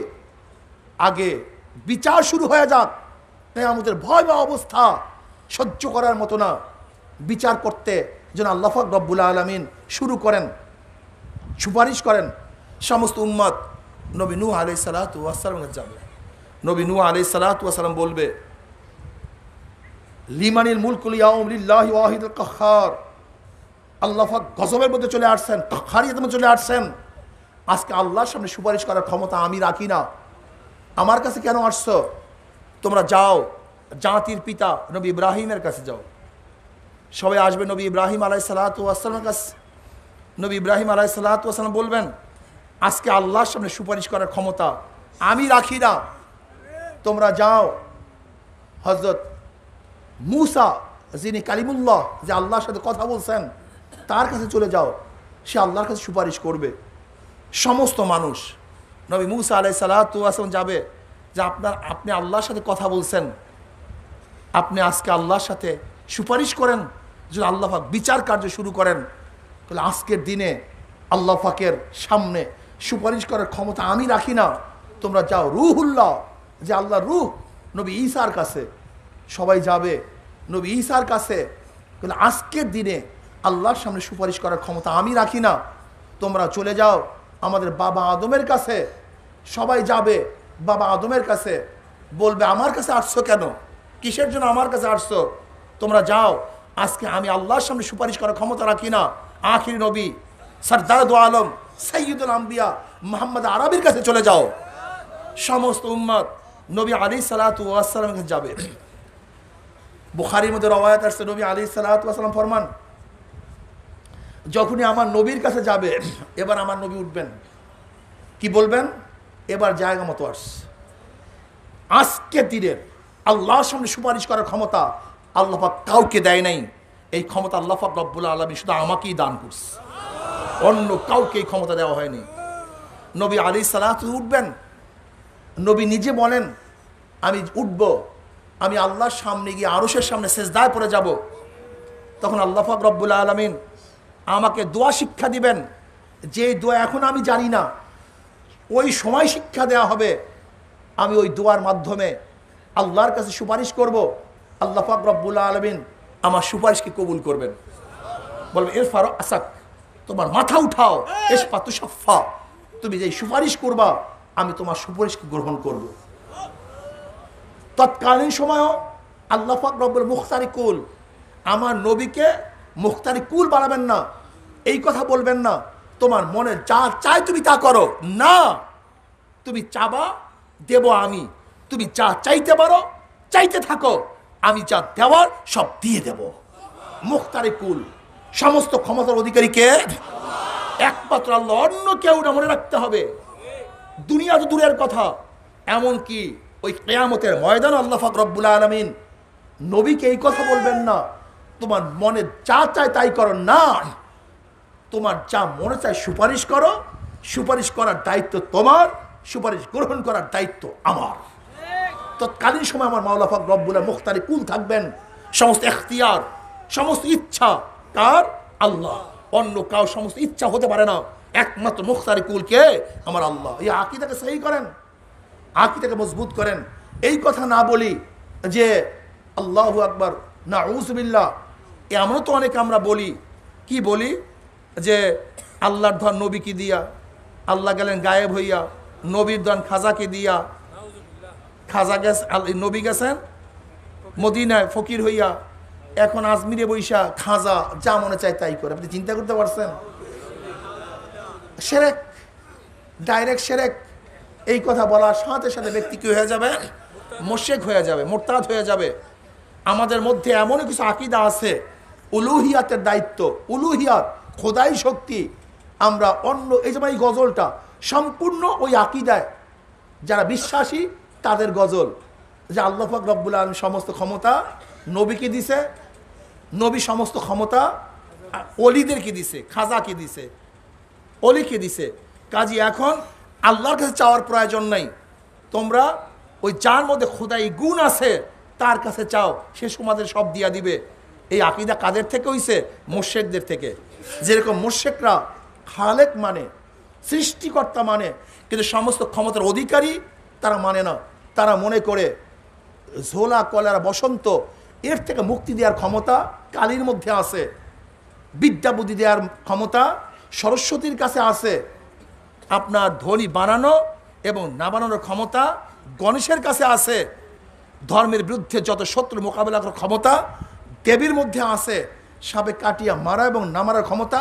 [SPEAKER 1] আগে বিচার শুরু হয়ে যাক। আমাদের ভয়াবহ অবস্থা সহ্য করার মতো না, বিচার করতে যেন আল্লাহ পাক রব্বুল আলামিন শুরু করেন, সুপারিশ করেন। সমস্ত উম্মত নবী নূহ আলাইহিস সালাতু ওয়াস সালামের যাবে। নবী নূহ আলাইহিস সালাতু ওয়াস সালাম বলবে লিমানিল মুলকুল ইয়াউম লিল্লাহি ওয়াহিদুল কাহ্হার, আল্লাহ পাক গজবের মধ্যে চলে আসছেন, কাহ্হারিয়াতের মধ্যে চলে আসছেন। আজকে আল্লাহর সামনে সুপারিশ করার ক্ষমতা আমি রাখি না, আমার কাছে কেন আসছো? তোমরা যাও জাতির পিতা নবী ইব্রাহিমের কাছে যাও। সবাই আসবে নবী ইব্রাহিম আলাইহিস সালাতু ওয়াস সালামের কাছে। নবী ইব্রাহিম আলাইহিস সালাতু ওয়াস সালাম বলবেন আজকে আল্লাহর সামনে সুপারিশ করার ক্ষমতা আমি রাখি না, তোমরা যাও হযরত মূসা যিনি কালিমুল্লাহ, যে আল্লাহর সাথে কথা বলছেন, তার কাছে চলে যাও, সে আল্লাহর কাছে সুপারিশ করবে। সমস্ত মানুষ নবী মূসা আলাইহিস সালাতু ওয়াস সালাম যাবে যে আপনি আল্লাহর সাথে কথা বলছেন, আপনি আজকে আল্লাহর সাথে সুপারিশ করেন, যদি আল্লাহ পাক বিচার কার্য শুরু করেন, তাহলে আজকের দিনে আল্লাহ পাকের সামনে সুপারিশ করার ক্ষমতা আমি রাখি না, তোমরা যাও রুহুল্লাহ, যে আল্লাহর রূহ নবী ঈসার কাছে। সবাই যাবে নবী ঈসার কাছে, তাহলে আজকের দিনে আল্লাহর সামনে সুপারিশ করার ক্ষমতা আমি রাখি না, তোমরা চলে যাও আমাদের বাবা আদমের কাছে। সবাই যাবে বাবা আদমের কাছে, বলবে আমার কাছে আসছো কেন, কিসের জন্য আমার কাছে আসছো? তোমরা যাও, আজকে আমি আল্লাহর সামনে সুপারিশ করার ক্ষমতা রাখি না। আখির নবী সরদার দু আলম সাইয়্যিদুল আম্বিয়া মুহাম্মদ আরবির কাছে চলে যাও। সমস্ত উম্মত নবী আলাইহিস সালাতু ওয়াস সালামের কাছে যাবে। বুখারীর মধ্যে রওয়ায়াত আছে, নবী আলাইহিস সালাতু ওয়াস সালাম ফরমান যখনই আমার নবীর কাছে যাবে, এবার আমার নবী উঠবেন, কি বলবেন? এবার জায়গা মতো আস। আজকে দিনের আল্লাহর সামনে সুপারিশ করার ক্ষমতা আল্লাহ পাক কাউকে দেয় নাই, এই ক্ষমতা আল্লাহ পাক রব্বুল আলামিন শুধু আমাকেই দান করছে, অন্য কাউকে এই ক্ষমতা দেওয়া হয়নি। নবী আলাইহিস সালাতু উঠবেন, নবী নিজে বলেন আমি উঠব, আমি আল্লাহর সামনে গিয়ে আরশের সামনে সেজদায় পড়ে যাব। তখন আল্লাহ পাক রব্বুল আলামিন আমাকে দোয়া শিক্ষা দিবেন, যে দোয়া এখন আমি জানি না, ওই সময় শিক্ষা দেওয়া হবে। আমি ওই দোয়ার মাধ্যমে আল্লাহর কাছে সুপারিশ করব, আল্লাহ পাক রব্বুল আলামিন আমার সুপারিশকে কবুল করবেন। বলবে ইরফা রাসাক, তোমার মাথা উঠাও, ইশফা তুশাফা, তুমি যেই সুপারিশ করবা আমি তোমার সুপারিশকে গ্রহণ করব। তৎকালীন সময়ও আল্লাহ পাক রব্বুল মুখতারি কুল, আমার নবীকে মুখতারি কুল বানাবেন না, এই কথা বলবেন না তোমার মনে যা চাই তুমি তা করো, না, তুমি চাবা দেব আমি, তুমি যা চাইতে পারো চাইতে থাকো, আমি যা দেওয়ার সব দিয়ে দেব। মুখতারি কুল সমস্ত ক্ষমতার অধিকারী কে? একমাত্র আল্লাহ, অন্য কেউ না, মনে রাখতে হবে। দুনিয়া তো দূরের কথা, এমনকি ওই কিয়ামতের ময়দান আল্লাহ পাক রব্বুল আলামিন নবীকে এই কথা বলবেন না তোমার মনে যা চায় তাই করো, না, তোমার যা মনে চায় সুপারিশ করো, সুপারিশ করার দায়িত্ব তোমার, সুপারিশ গ্রহণ করার দায়িত্ব আমার। তৎকালীন সময় আমার মাওলা পাক রব্বুল মুখতারি কুল থাকবেন, সমস্ত এখতিয়ার, সমস্ত ইচ্ছা কার? আল্লাহ। অন্য কাউ সমস্ত ইচ্ছা হতে পারে না, একমাত্র মুখতারি কুল কে? আমার আল্লাহ। এই আকীদাকে সহি করেন, আকীদাকে মজবুত করেন। এই কথা না বলি যে আল্লাহু আকবার, নাউযুবিল্লাহ, এমনও তো অনেকে আমরা বলি, কি বলি যে আল্লাহর ধন নবীকে দিয়া, আল্লাহ গেলেন গায়েব হইয়া, নবীর ধন খাজাকে দিয়া, খাজা গেছে, নবী গেছেন মদিনায় ফকির হইয়া, এখন আজমিরে বৈশা খাজা যা মনে চায় তাই করে। আপনি চিন্তা করতে পারছেন? শিরক, ডাইরেক্ট শিরক। এই কথা বলার সাথে সাথে ব্যক্তি কি হয়ে যাবে? মুশরিক হয়ে যাবে, মুরতাদ হয়ে যাবে। আমাদের মধ্যে এমন কিছু আকীদা আছে, উলুহিয়াতের দায়িত্ব, উলুহিয়াত, খোদাই শক্তি, আমরা অন্য, এই যেমন এই গজলটা সম্পূর্ণ ওই আকীদায় যারা বিশ্বাসী তাদের গজল, যে আল্লাহ পাক রব্বুল আলামিন সমস্ত ক্ষমতা নবীকে দিছে, নবী সমস্ত ক্ষমতা অলিদেরকে দিছে, খাজাকে দিছে, অলিকে দিছে। কাজী এখন আল্লাহর কাছে চাওয়ার প্রয়োজন নাই, তোমরা ওই যার মধ্যে খোদাই গুণ আছে তার কাছে চাও, সে তোমাদের সব দিয়া দিবে। এই আকীদা কাদের থেকে হইছে? মুশরিকদের থেকে। যেরকম মুশরিকরা খালেক মানে, সৃষ্টিকর্তা মানে, কিন্তু সমস্ত ক্ষমতার অধিকারী তারা মানে না। তারা মনে করে ঝোলা কলার বসন্ত এর থেকে মুক্তি দেওয়ার ক্ষমতা কালীর মধ্যে আছে, বিদ্যা বুদ্ধি দেওয়ার ক্ষমতা সরস্বতীর কাছে আছে, আপনার ধনী বানানো এবং না বানানোর ক্ষমতা গণেশের কাছে আছে, ধর্মের বিরুদ্ধে যত শত্রু মোকাবেলা করার ক্ষমতা দেবীর মধ্যে আছে, সাপে কাটিয়া মারা এবং না মারার ক্ষমতা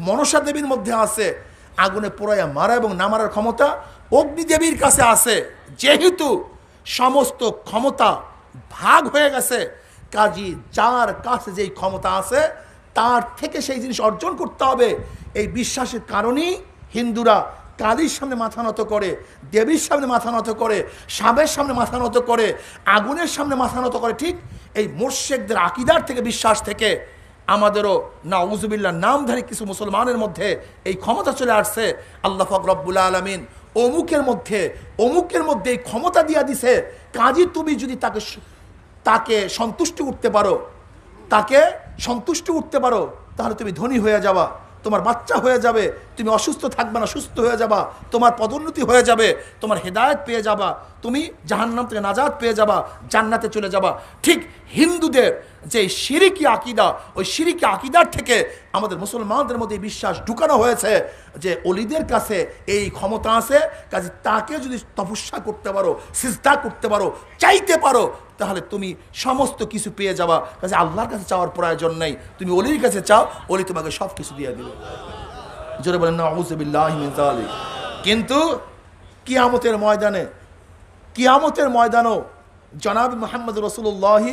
[SPEAKER 1] মনসা দেবীর মধ্যে আছে, আগুনে পোড়াইয়া মারা এবং না মারার ক্ষমতা অগ্নিদেবীর কাছে আছে। যেহেতু সমস্ত ক্ষমতা ভাগ হয়ে গেছে, কাজী যার কাছে যেই ক্ষমতা আছে তার থেকে সেই জিনিস অর্জন করতে হবে। এই বিশ্বাসের কারণেই হিন্দুরা কালীর সামনে মাথা নত করে, দেবীর সামনে মাথা নত করে, সাপের সামনে মাথা নত করে, আগুনের সামনে মাথা নত করে। ঠিক এই মুশরিকদের আকীদার থেকে, বিশ্বাস থেকে আমাদেরও নাউযুবিল্লাহ নামধারী কিছু মুসলমানের মধ্যে এই ক্ষমতা চলে আসছে। আল্লাহ পাক রব্বুল আলামিন অমুকের মধ্যে এই ক্ষমতা দিয়া দিছে, কাজী তুমি যদি তাকে সন্তুষ্টি উঠতে পারো, তাহলে তুমি ধনী হয়ে যাবা, তোমার বাচ্চা হয়ে যাবে, তুমি অসুস্থ থাকবে না, সুস্থ হয়ে যাবা, তোমার পদোন্নতি হয়ে যাবে, তোমার হেদায়েত পেয়ে যাবা, তুমি জাহান্নাম থেকে নাজাত পেয়ে যাবা, জান্নাতে চলে যাবা। ঠিক হিন্দুদের যে শিরকি আকীদা, ওই শিরকি আকীদার থেকে আমাদের মুসলমানদের মধ্যে বিশ্বাস ঢুকানো হয়েছে যে অলিদের কাছে এই ক্ষমতা আছে, কাজে তাকে যদি তপস্যা করতে পারো, সিজদা করতে পারো, চাইতে পারো, তাহলে তুমি সমস্ত কিছু পেয়ে যাবা। কাজে আল্লাহর কাছে চাওয়ার প্রয়োজন নেই, তুমি অলির কাছে চাও, অলি তোমাকে সব কিছু দিয়ে দিবে। জোরে বলেন নাউযুবিল্লাহি মিন যালিক। কিন্তু কিয়ামতের ময়দানেও জনাব মুহাম্মদ রাসূলুল্লাহ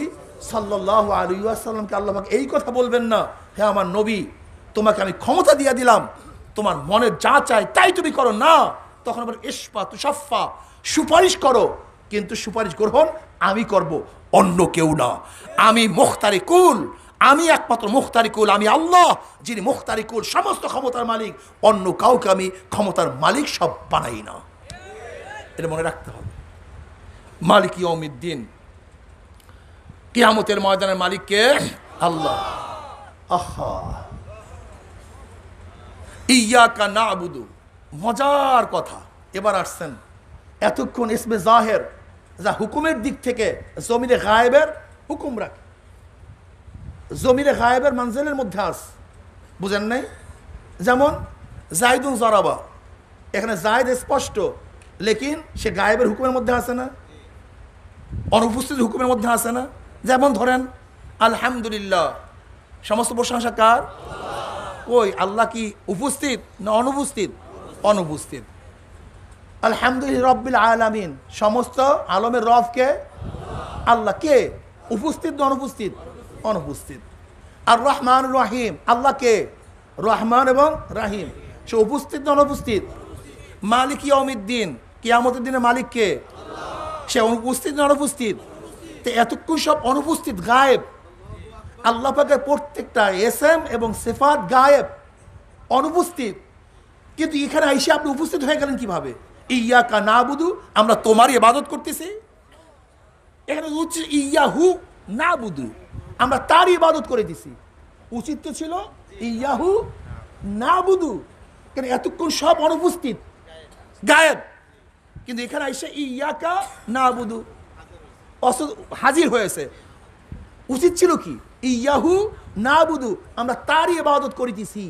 [SPEAKER 1] সাল্লাল্লাহু আলাইহি ওয়াসাল্লামকে আল্লাহ পাক এই কথা বলবেন না, হে আমার নবী, তোমাকে আমি ক্ষমতা দিয়ে দিলাম, তোমার মনে যা চায় তাই তুমি করো, না। তখন বলে ইশফা তুশাফা, সুপারিশ করো, কিন্তু সুপারিশ গ্রহণ আমি করব, অন্য কেউ না। আমি মুখতারি কুল, আমি একমাত্র মুখতারি কুল, আমি আল্লাহ যিনি মুখতারি কুল, সমস্ত ক্ষমতার মালিক, অন্য কাউকে আমি ক্ষমতার মালিক সব বানাই না। এটা মনে রাখতে হবে। মালিক ইয়াউমিদ্দিন, কিয়ামতের ময়দানের মালিক কে? আল্লাহ। আহা, ইয়াকা না'বুদু, মজার কথা। এবার আসছেন, এতক্ষণ ইসমে জাহের যা হুকুমের দিক থেকে জমিরে গায়েবের হুকুম রাখে, জমিরে গায়েবের মানজিলের মধ্যে আস, বুঝেন নাই? যেমন জাইদুন জরাবা, এখানে জায়দ স্পষ্ট, লেকিন সে গায়েবের হুকুমের মধ্যে আছে না, অনুপস্থিত হুকুমের মধ্যে আছে না। যেমন ধরেন আলহামদুলিল্লাহ, সমস্ত প্রশংসা কার? ওই আল্লাহ কি উপস্থিত না অনুপস্থিত? অনুপস্থিত। আলহামদুলিল্লাহ রব্বিল আলামিন, সমস্ত আলমের রব কে? আল্লাহ। কে উপস্থিত না অনুপস্থিত? অনুপস্থিত। আর রহমান রহিম, আল্লাহ কে? রহমান এবং রাহিম। সে উপস্থিত না অনুপস্থিত? মালিক ইয়াউমিদ্দিন, কিয়ামতের দিনে মালিক কে? সে অনুপস্থিত না অনুপস্থিত? তো এতক্ষণ সব অনুপস্থিত, গায়েব। আল্লাহ পাকের প্রত্যেকটা এসএম এবং সিফাত গায়েব, অনুপস্থিত। কিন্তু এখানে আইসে আপনি উপস্থিত হয়ে গেলেন কিভাবে? ইয়াকা নাবুদু, আমরা তোমারই ইবাদত করতেছি। এখানে ইয়াহু নাবুদু, আমরা তারই ইবাদত করে দিছি। উচিত তো ছিল ইয়াহু নাবুদু, কেন এতক্ষণ সব অনুপস্থিত, গায়েব। কিন্তু এখানে আইসে ইয়াকা নাবুদু হাজির হয়েছে। উচিত ছিল কি? ইয়াহু নাবুদু, আমরা তারই ইবাদত করিতেছি।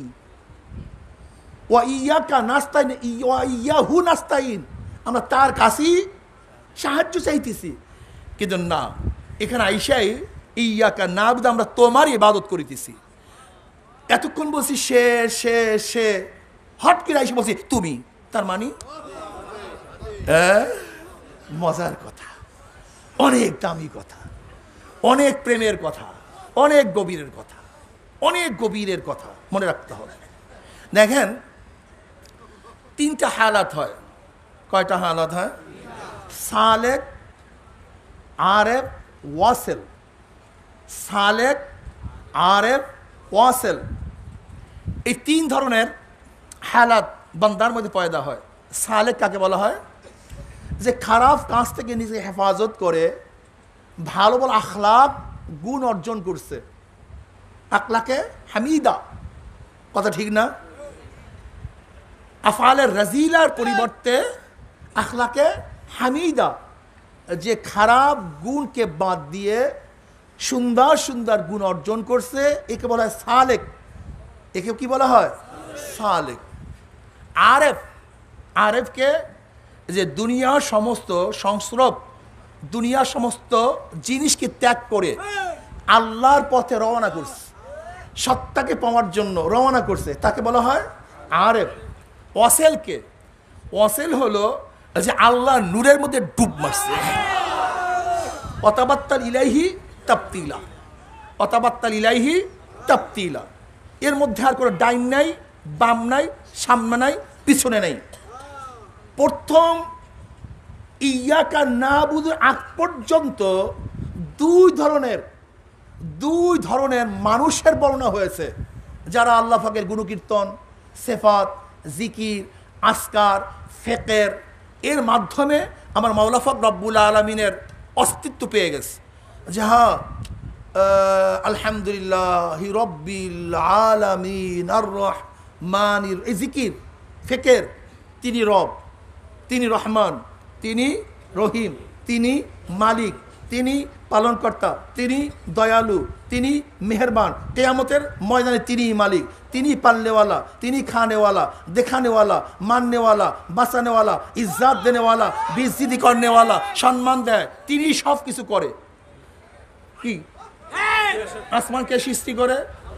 [SPEAKER 1] ওয়া ইয়াকা নাস্তাইন, ওয়া ইয়াহু নাস্তাইন, আমরা তার কাছেই সাহায্য চাইতেছি। কিন্তু না, এখানে আইসাই ইয়াকা নাবুদু, আমরা তোমারই ইবাদত করিতেছি। এতক্ষণ বলছি সে সে সে, হট করে আইসে বলছি তুমি। তার মানে মজার কথা, অনেক দামি কথা, অনেক প্রেমের কথা, অনেক গভীরের কথা, অনেক গভীরের কথা মনে রাখতে হবে। দেখেন, তিনটা হালাত হয়। কয়টা হালাত হয়? সালেক, আরেফ, ওয়াসেল। সালেক, আরেফ, ওয়াসেল, এই তিন ধরনের হালাত বান্দার মধ্যে পয়দা হয়। সালেক কাকে বলা হয়? যে খারাপ কাজ থেকে নিজে হেফাজত করে ভালো ভালো আখলাক গুণ অর্জন করছে। আখলাকে হামিদা, কথা ঠিক না? আফআলের রাজিলার পরিবর্তে আখলাকে হামিদা, যে খারাপ গুণকে বাদ দিয়ে সুন্দর সুন্দর গুণ অর্জন করছে, একে বলা হয় সালেক। একে কি বলা হয়? সালেক। আরেফ, আরেফকে যে দুনিয়ার সমস্ত সংস্রব, দুনিয়ার সমস্ত জিনিসকে ত্যাগ করে আল্লাহর পথে রওনা করছে, সত্তাকে পাওয়ার জন্য রওনা করছে, তাকে বলা হয় আরেফ। ওয়াসেলকে, ওয়াসেল হলো যে আল্লাহ নূরের মধ্যে ডুব মারছে। অতাবাত্তাল ইলাইহি তাবতিলা, অতাবাত্তাল ইলাইহি তাবতিলা, এর মধ্যে আর কোনো ডাইন নাই, বাম নাই, সামনে নাই, পিছনে নাই। প্রথম ইয়াকা নাবুদু আগ পর্যন্ত দুই ধরনের মানুষের বর্ণনা হয়েছে, যারা আল্লাহ পাকের গুণকীর্তন, সেফাত, জিকির, আসকার, ফেকের এর মাধ্যমে আমার মাওলা পাক রব্বুল আলামিনের অস্তিত্ব পেয়ে গেছে। যে হ্যাঁ, আলহামদুলিল্লাহ রব্বিল আলামিন আর রহমানির, এই জিকির ফেকের, তিনি রব, তিনি রহমান, তিনি রহিম, তিনি মালিক, তিনি পালনকর্তা, তিনি দয়ালু, তিনি মেহেরবান, কিয়ামতের ময়দানে তিনি মালিক, তিনি পালনেওয়ালা, তিনি খানেওয়ালা, দেখানেওয়ালা, মাননেওয়ালা, বাঁচানেওয়ালা, ইজ্জাত দেনেওয়ালা, বেইজ্জতি করনেওয়ালা, সম্মান দেয়, তিনি সব কিছু করে। কি আসমানকে সৃষ্টি করে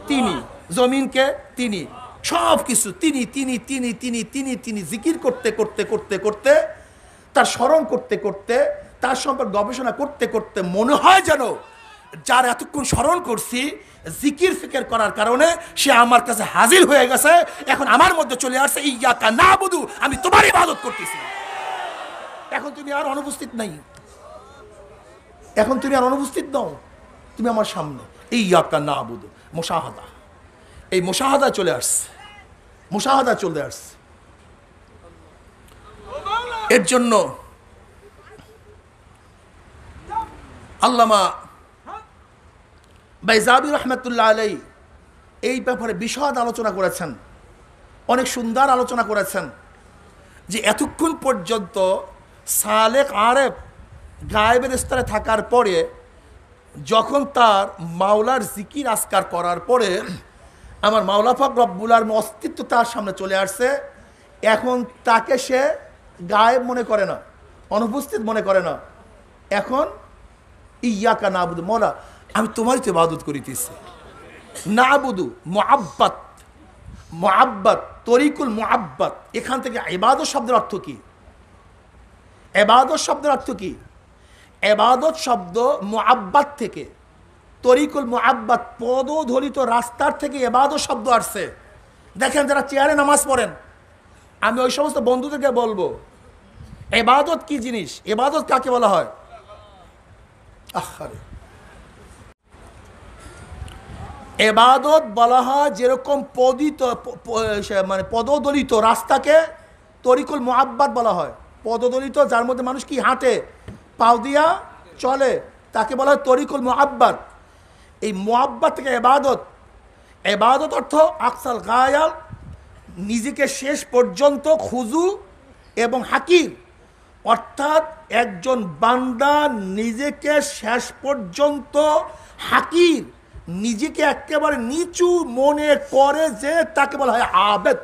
[SPEAKER 1] তিনি, জমিনকে তিনি, সব কিছু তিনি তিনি তিনি তিনি তিনি তিনি জিকির করতে করতে করতে করতে, তার স্মরণ করতে করতে, তার সম্পর্কে গবেষণা করতে করতে মনে হয় যেন যার এতক্ষণ স্মরণ করছি জিকির ফিকির করার কারণে সে আমার কাছে হাজির হয়ে গেছে, এখন আমার মধ্যে চলে আসছে ইয়াকা নাবুদু, আমি তোমার ইবাদত করতেছি। এখন তুমি আর অনুপস্থিত নাই, এখন তুমি আর অনুপস্থিত নও, তুমি আমার সামনে। ইয়াকা নাবুদু, মুশাহাদা, এই মুশাহাদা চলে আসছে, মুশাহাদা চলে আসছে। এর জন্য আল্লামা বাইজাবি রহমতুল্লাহ আলাই এই ব্যাপারে বিশদ আলোচনা করেছেন, অনেক সুন্দর আলোচনা করেছেন, যে এতক্ষণ পর্যন্ত সালেক আরেফ গায়েবের স্তরে থাকার পরে, যখন তার মাওলার জিকির আসকার করার পরে আমার মাওলা পাক রব্বুল আলামিন অস্তিত্ব তার সামনে চলে আসছে, এখন তাকে সে গায়েব মনে করে না, অনুপস্থিত মনে করে না। এখন ইয়াকা নাবুদু, মৌলা আমি তোমারই তো ইবাদত করিতেছি। নাবুদু মুআব্বাদ, মুআব্বাদ তরিকুল মুআব্বাদ, এখান থেকে ইবাদত শব্দের অর্থ কি? ইবাদত শব্দের অর্থ কি? ইবাদত শব্দ মুআব্বাদ থেকে, তরিকুল মুআব্বাদ পদধলিত রাস্তার থেকে ইবাদত শব্দ আসছে। দেখেন যারা চেয়ারে নামাজ পড়েন, আমি ওই সমস্ত বন্ধুদেরকে বলবো ইবাদত কি জিনিস, ইবাদত কাকে বলা হয়? আহারে, ইবাদত বলা হয় যেরকম মানে পদদলিত রাস্তাকে তরিকুল মুআব্বাদ বলা হয়। পদদলিত যার মধ্যে মানুষ কি হাঁটে, পাও দিয়া চলে, তাকে বলা হয় তরিকুল মুআব্বাদ। এই মুআব্বাদ থেকে ইবাদত, ইবাদত অর্থ আকসাল গায়াল, নিজেকে শেষ পর্যন্ত খুজু এবং হাকির, অর্থাৎ একজন বান্দা নিজেকে শেষ পর্যন্ত হাকির, নিজেকে একেবারে নিচু মনে করে যে তাকে বলা হয় আবেদ।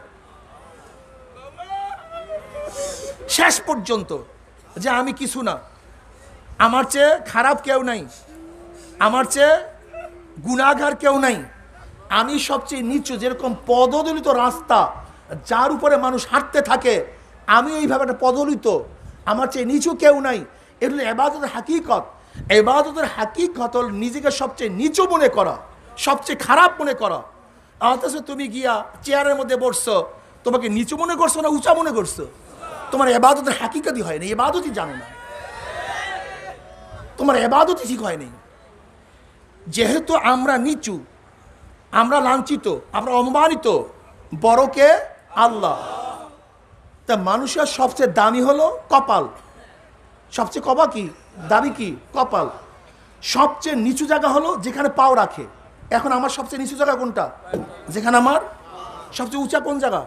[SPEAKER 1] শেষ পর্যন্ত যে আমি কিছু না, আমার চেয়ে খারাপ কেউ নাই, আমার চেয়ে গুনাহগার কেউ নাই, আমি সবচেয়ে নিচু। যেরকম পদদলিত রাস্তা যার উপরে মানুষ হাঁটতে থাকে, আমি এইভাবে একটা পদদলিত, আমার চেয়ে নিচু কেউ নাই। এগুলো ইবাদতের হাকিকত। ইবাদতের হাকিকত হল নিজেকে সবচেয়ে নিচু মনে করা, সবচেয়ে খারাপ মনে করা। অথচ তুমি গিয়া চেয়ারের মধ্যে বসছো, তোমাকে নিচু মনে করছো না উঁচা মনে করছো? তোমার ইবাদতের হাকিকতই হয়নি, ইবাদতই জানো না, তোমার ইবাদতই ঠিক হয়নি। যেহেতু আমরা নিচু, আমরা লাঞ্ছিত, আমরা অপমানিত, বড়কে আল্লাহ। তা মানুষের সবচেয়ে দামি হলো কপাল। সবচেয়ে কি দামি কি? কপাল। সবচেয়ে নিচু জায়গা হলো যেখানে পাও রাখে। এখন আমার সবচেয়ে নিচু জায়গা কোনটা? যেখানে আমার সবচেয়ে উঁচা কোন জায়গা?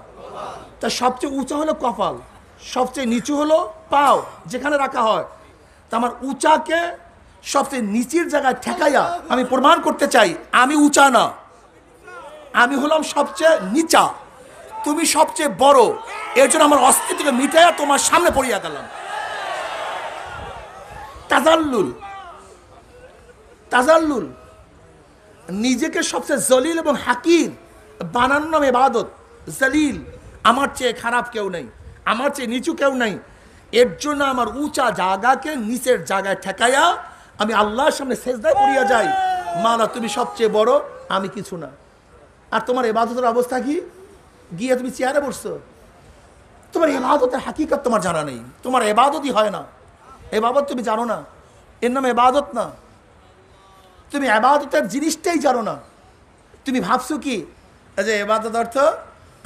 [SPEAKER 1] তা সবচেয়ে উঁচা হলো কপাল, সবচেয়ে নিচু হলো পাও যেখানে রাখা হয়। তা আমার উঁচাকে সবচেয়ে নিচের জায়গায় ঠেকাইয়া আমি প্রমাণ করতে চাই আমি উঁচা না, আমি হলাম সবচেয়ে নিচা, তুমি সবচেয়ে বড়। এর জন্য আমার অস্তিত্বকে মিটাইয়া তোমার সামনে পড়িয়া গেলাম। তাজাল্লুল, তাজাল্লুল, নিজেকে সবচেয়ে জলিল এবং হাকির বানানোর নাম ইবাদত। জলিল, আমার চেয়ে খারাপ কেউ নেই, আমার চেয়ে নিচু কেউ নেই। এর জন্য আমার উঁচা জায়গাকে নিচের জায়গায় ঠেকাইয়া আমি আল্লাহর সামনে সেজদায় পড়িয়া যাই, মাওলা তুমি সবচেয়ে বড়, আমি কিছু না। আর তোমার ইবাদতের অবস্থা কি? গিয়ে তুমি চেয়ারে বসছো, তোমার ইবাদতের হাকিকত তোমার জানা নেই, তোমার ইবাদতই হয় না। ইবাদত তুমি জানো না, এর নাম ইবাদত না। তুমি ইবাদতের জিনিসটাই জানো না। তুমি ভাবছো কি যে ইবাদত অর্থ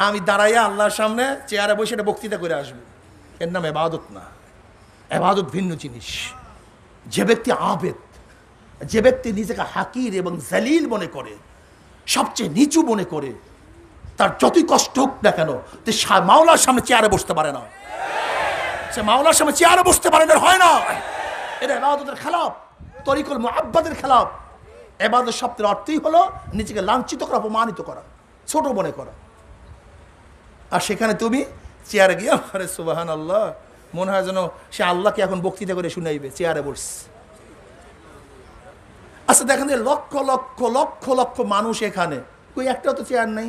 [SPEAKER 1] আমি দাঁড়াইয়া আল্লাহর সামনে চেয়ারে বসে একটা বক্তৃতা করে আসবো, এর নাম ইবাদত না। ইবাদত ভিন্ন জিনিস। যে ব্যক্তি আবেদ, যে ব্যক্তি নিজেকে হাকির এবং জালিল মনে করে, সবচেয়ে নিচু মনে করে, তার যতই কষ্ট হোক না কেন সে মাওলার সামনে চেয়ারে বসতে পারে না। সে মাওলার সামনে চেয়ারে বসতে পারে না, হয় না। এটা ইবাদতের খেলাফ, তরিকুল মুআব্বাদের খেলাফ। ইবাদত শব্দের অর্থই হলো নিজেকে লাঞ্ছিত করা, অপমানিত করা, ছোট মনে করা। আর সেখানে তুমি চেয়ারে গিয়ে আরে সুবহানাল্লাহ, মনে হয় যেন সে আল্লাহকে এখন বক্তৃতা করে শুনাইবে, চেয়ারে বসছে। আচ্ছা দেখেন, লক্ষ লক্ষ লক্ষ লক্ষ মানুষ এখানে, কই একটাও তো চেয়ার নেই।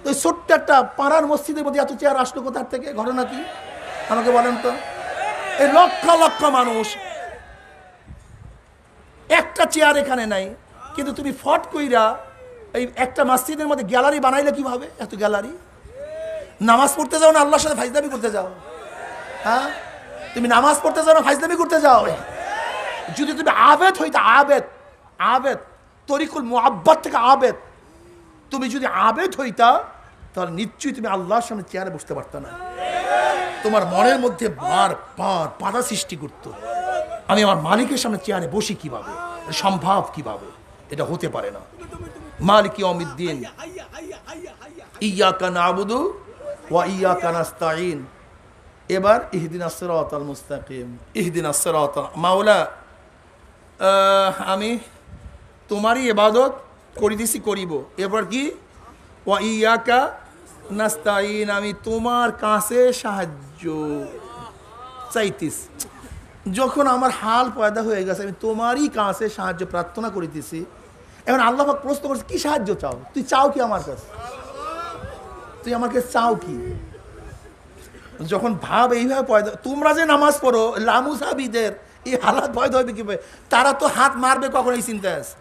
[SPEAKER 1] তো ছোট্ট একটা পাড়ার মসজিদের মধ্যে এত চেয়ার আসলো কোথার থেকে? ঘটনা কি আমাকে বলেন তো? এই লক্ষ লক্ষ মানুষ, একটা চেয়ার এখানে নাই। কিন্তু তুমি ফট কইরা এই একটা মসজিদের মধ্যে গ্যালারি বানাইলে কিভাবে? এত গ্যালারি। নামাজ পড়তে যাও না আল্লাহর সাথে ফাজলামি করতে যাও? হ্যাঁ, তুমি নামাজ পড়তে যাও না ফাজলামি করতে যাও? যদি তুমি আবেদ হইতে, আবেদ, আবেদ তরিকুল মুআব্বাদ থেকে আবেদ, তুমি যদি আবেদ হইতা তাহলে নিশ্চয়ই তুমি আল্লাহর সামনে চেয়ারে বসতে পারত না। তোমার মনের মধ্যে বারবার বাধা সৃষ্টি করত, আমি আমার মালিকের সামনে চেয়ারে বসি কিভাবে, সম্ভব কিভাবে? এটা হতে পারে না। মালিক ইয়াউমিদ্দিন, ইয়্যাকা না'বুদু ওয়া ইয়্যাকা নাস্তাঈন। এবার ইহদিনাস সিরাতাল মুস্তাকিম, ইহদিনাস সিরাতাল। মাওলা, আমি তোমারই ইবাদত করিতেছি, করিব। এবার কি? ওয়া ইয়্যাকা নাস্তাঈন, আমি তোমার কাছে সাহায্য চাইতেছি। যখন আমার হাল পয়দা হয়ে গেছে, আমি তোমারই কাছে সাহায্য প্রার্থনা করিতেছি। এখন আল্লাহ পাক প্রশ্ন করছে, কি সাহায্য চাও? তুই চাও কি আমার কাছে? তুই আমার কাছে চাও কি? যখন ভাব এইভাবে পয়দা, তোমরা যে নামাজ পড়ো, লামুসাবিদের এই হালাত ভয় ধরবে কিভাবে? তারা তো হাত মারবে কখন এই চিন্তা আছে।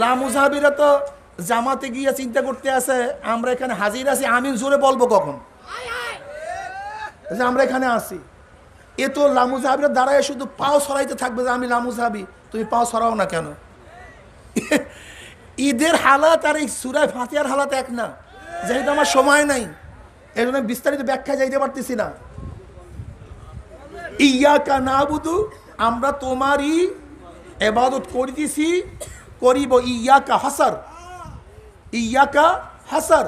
[SPEAKER 1] লামুজাহাবিরা তো জামাতে গিয়ে চিন্তা করতে আছে আমরা এখানে হাজির আছি, আমিন জোরে বলবো কখন যে আমরা এখানে আছি। এ তো লামুজাহাবিরা দাঁড়ায় শুধু পাও সরাইতে থাকবে যে আমি লামুজাহাবি, তুমি পাও সরাও না কেন? ঈদের হালাত আর এই সূরা ফাতিহার হালাত এক না, যেহেতু আমার সময় নাই এই জন্য বিস্তারিত ব্যাখ্যা যাইতে পারতেছি না। ইয়াকা নাবুদু, আমরা তোমারই ইবাদত করিতেছি, করিব। ইয়াকা হাসার, ইয়াকা হাসার,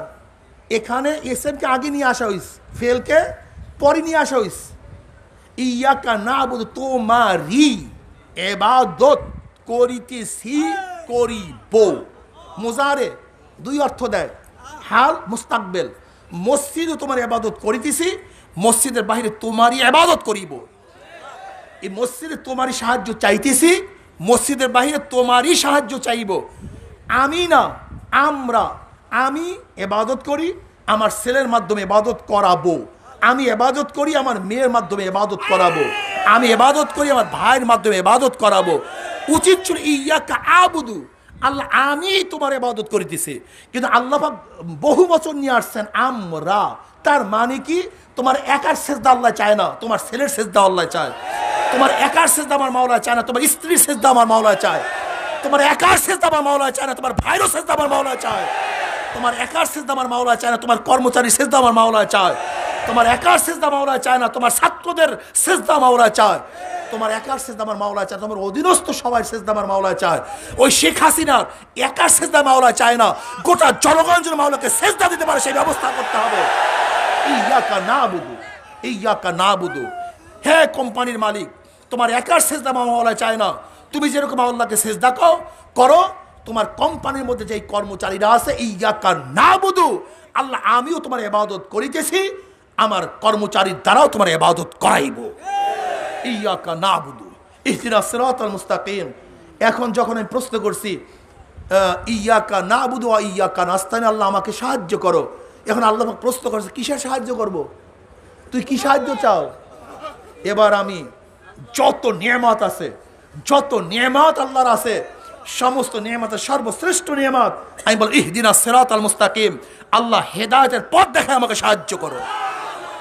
[SPEAKER 1] এখানে এসএমকে আগে নিয়ে আসা হইস, ফেলকে পরে নিয়ে আসা হইস। ইয়াকা নাবুদু, তোমারই ইবাদত করিতেছি, করিব। মুজারে দুই অর্থ দেয়, হাল মুস্তাকবেল। মসজিদও তোমার ইবাদত করিতেছি, মসজিদের বাহিরে তোমারই ইবাদত করিব। এই মসজিদে তোমারই সাহায্য চাইতেছি, মসজিদের বাহিরে তোমারই সাহায্য চাইব। আমি না, আমরা, আমি ইবাদত করি, আমার ছেলের মাধ্যমে ইবাদত করাবো। আমি ইবাদত করি, আমার মেয়ের মাধ্যমে ইবাদত করাবো। আমি ইবাদত করি, আমার ভাইয়ের মাধ্যমে ইবাদত করাবো। উচিত ছিল ইয়াকা আবুদু, আল্লাহ আমি তোমার ইবাদত করিতেছি, কিন্তু আল্লাহ পাক বহু বচন নিয়ে আসছেন আমরা। তার মানে কি, তোমার একার সেজদা আল্লাহ চায় না, তোমার ছেলের সেজদা আল্লাহ চায়। তোমার একার সেজদা আমার মাওলা চায় না, তোমার স্ত্রীর সেজদা আমার মাওলা চায়। তোমার একার সেজদা আমার মাওলা চায় না, তোমার ভাইয়েরও সেজদা আমার মাওলা চায়। তোমার একার সেজদা আমার মাওলা চায় না, তোমার কর্মচারী সেজদা আমার মাওলা চায়। তোমার একার সেজদা মাওলা চায় না, তোমার ছাত্রদের সেজদা মাওলা চায়। তোমার একার সেজদা আমার মাওলা চায়, তোমার অধীনস্থ সবাই সেজদা আমার মাওলা চায়। ওই শেখ হাসিনার একার সেজদা মাওলা চায় না, গোটা জনগণ যেন মাওলাকে সেজদা দিতে পারে সেই ব্যবস্থা করতে হবে। ইয়াকা নাবুদু, ইয়াকা নাবুদু, হে কোম্পানির মালিক, তোমার একার সেজদা মাওলা চায় না। তুমি যেরকম আল্লাহকে সেজদা করো, তোমার কোম্পানির মধ্যে যেই কর্মচারীরা আছে, ইয়াকা নাবুদু, আল্লাহ আমিও তোমার ইবাদত করিতেছি, আমার কর্মচারীর দ্বারাও তোমার ইবাদত করাইব। ইয়াকা নাবুদু ইহদিনাস সিরাতাল মুস্তাকিম। এখন যখন আমি প্রশ্ন করছি ইয়াকা নাবুদু ওয়া ইয়াকা নাস্তাইন, আল্লাহ আমাকে সাহায্য করো, এখন আল্লাহ প্রশ্ন করছে কিসের সাহায্য করব? তুই কি সাহায্য চাও? এবার আমি যত নিয়ামত আছে, যত নিয়ামত আল্লাহর আছে, সমস্ত নিয়ামতের সর্বশ্রেষ্ঠ নিয়ামত আমি বল ইহদিনাস সিরাতাল মুস্তাকিম, আল্লাহ হেদায়েতের পথ দেখায় আমাকে সাহায্য করো।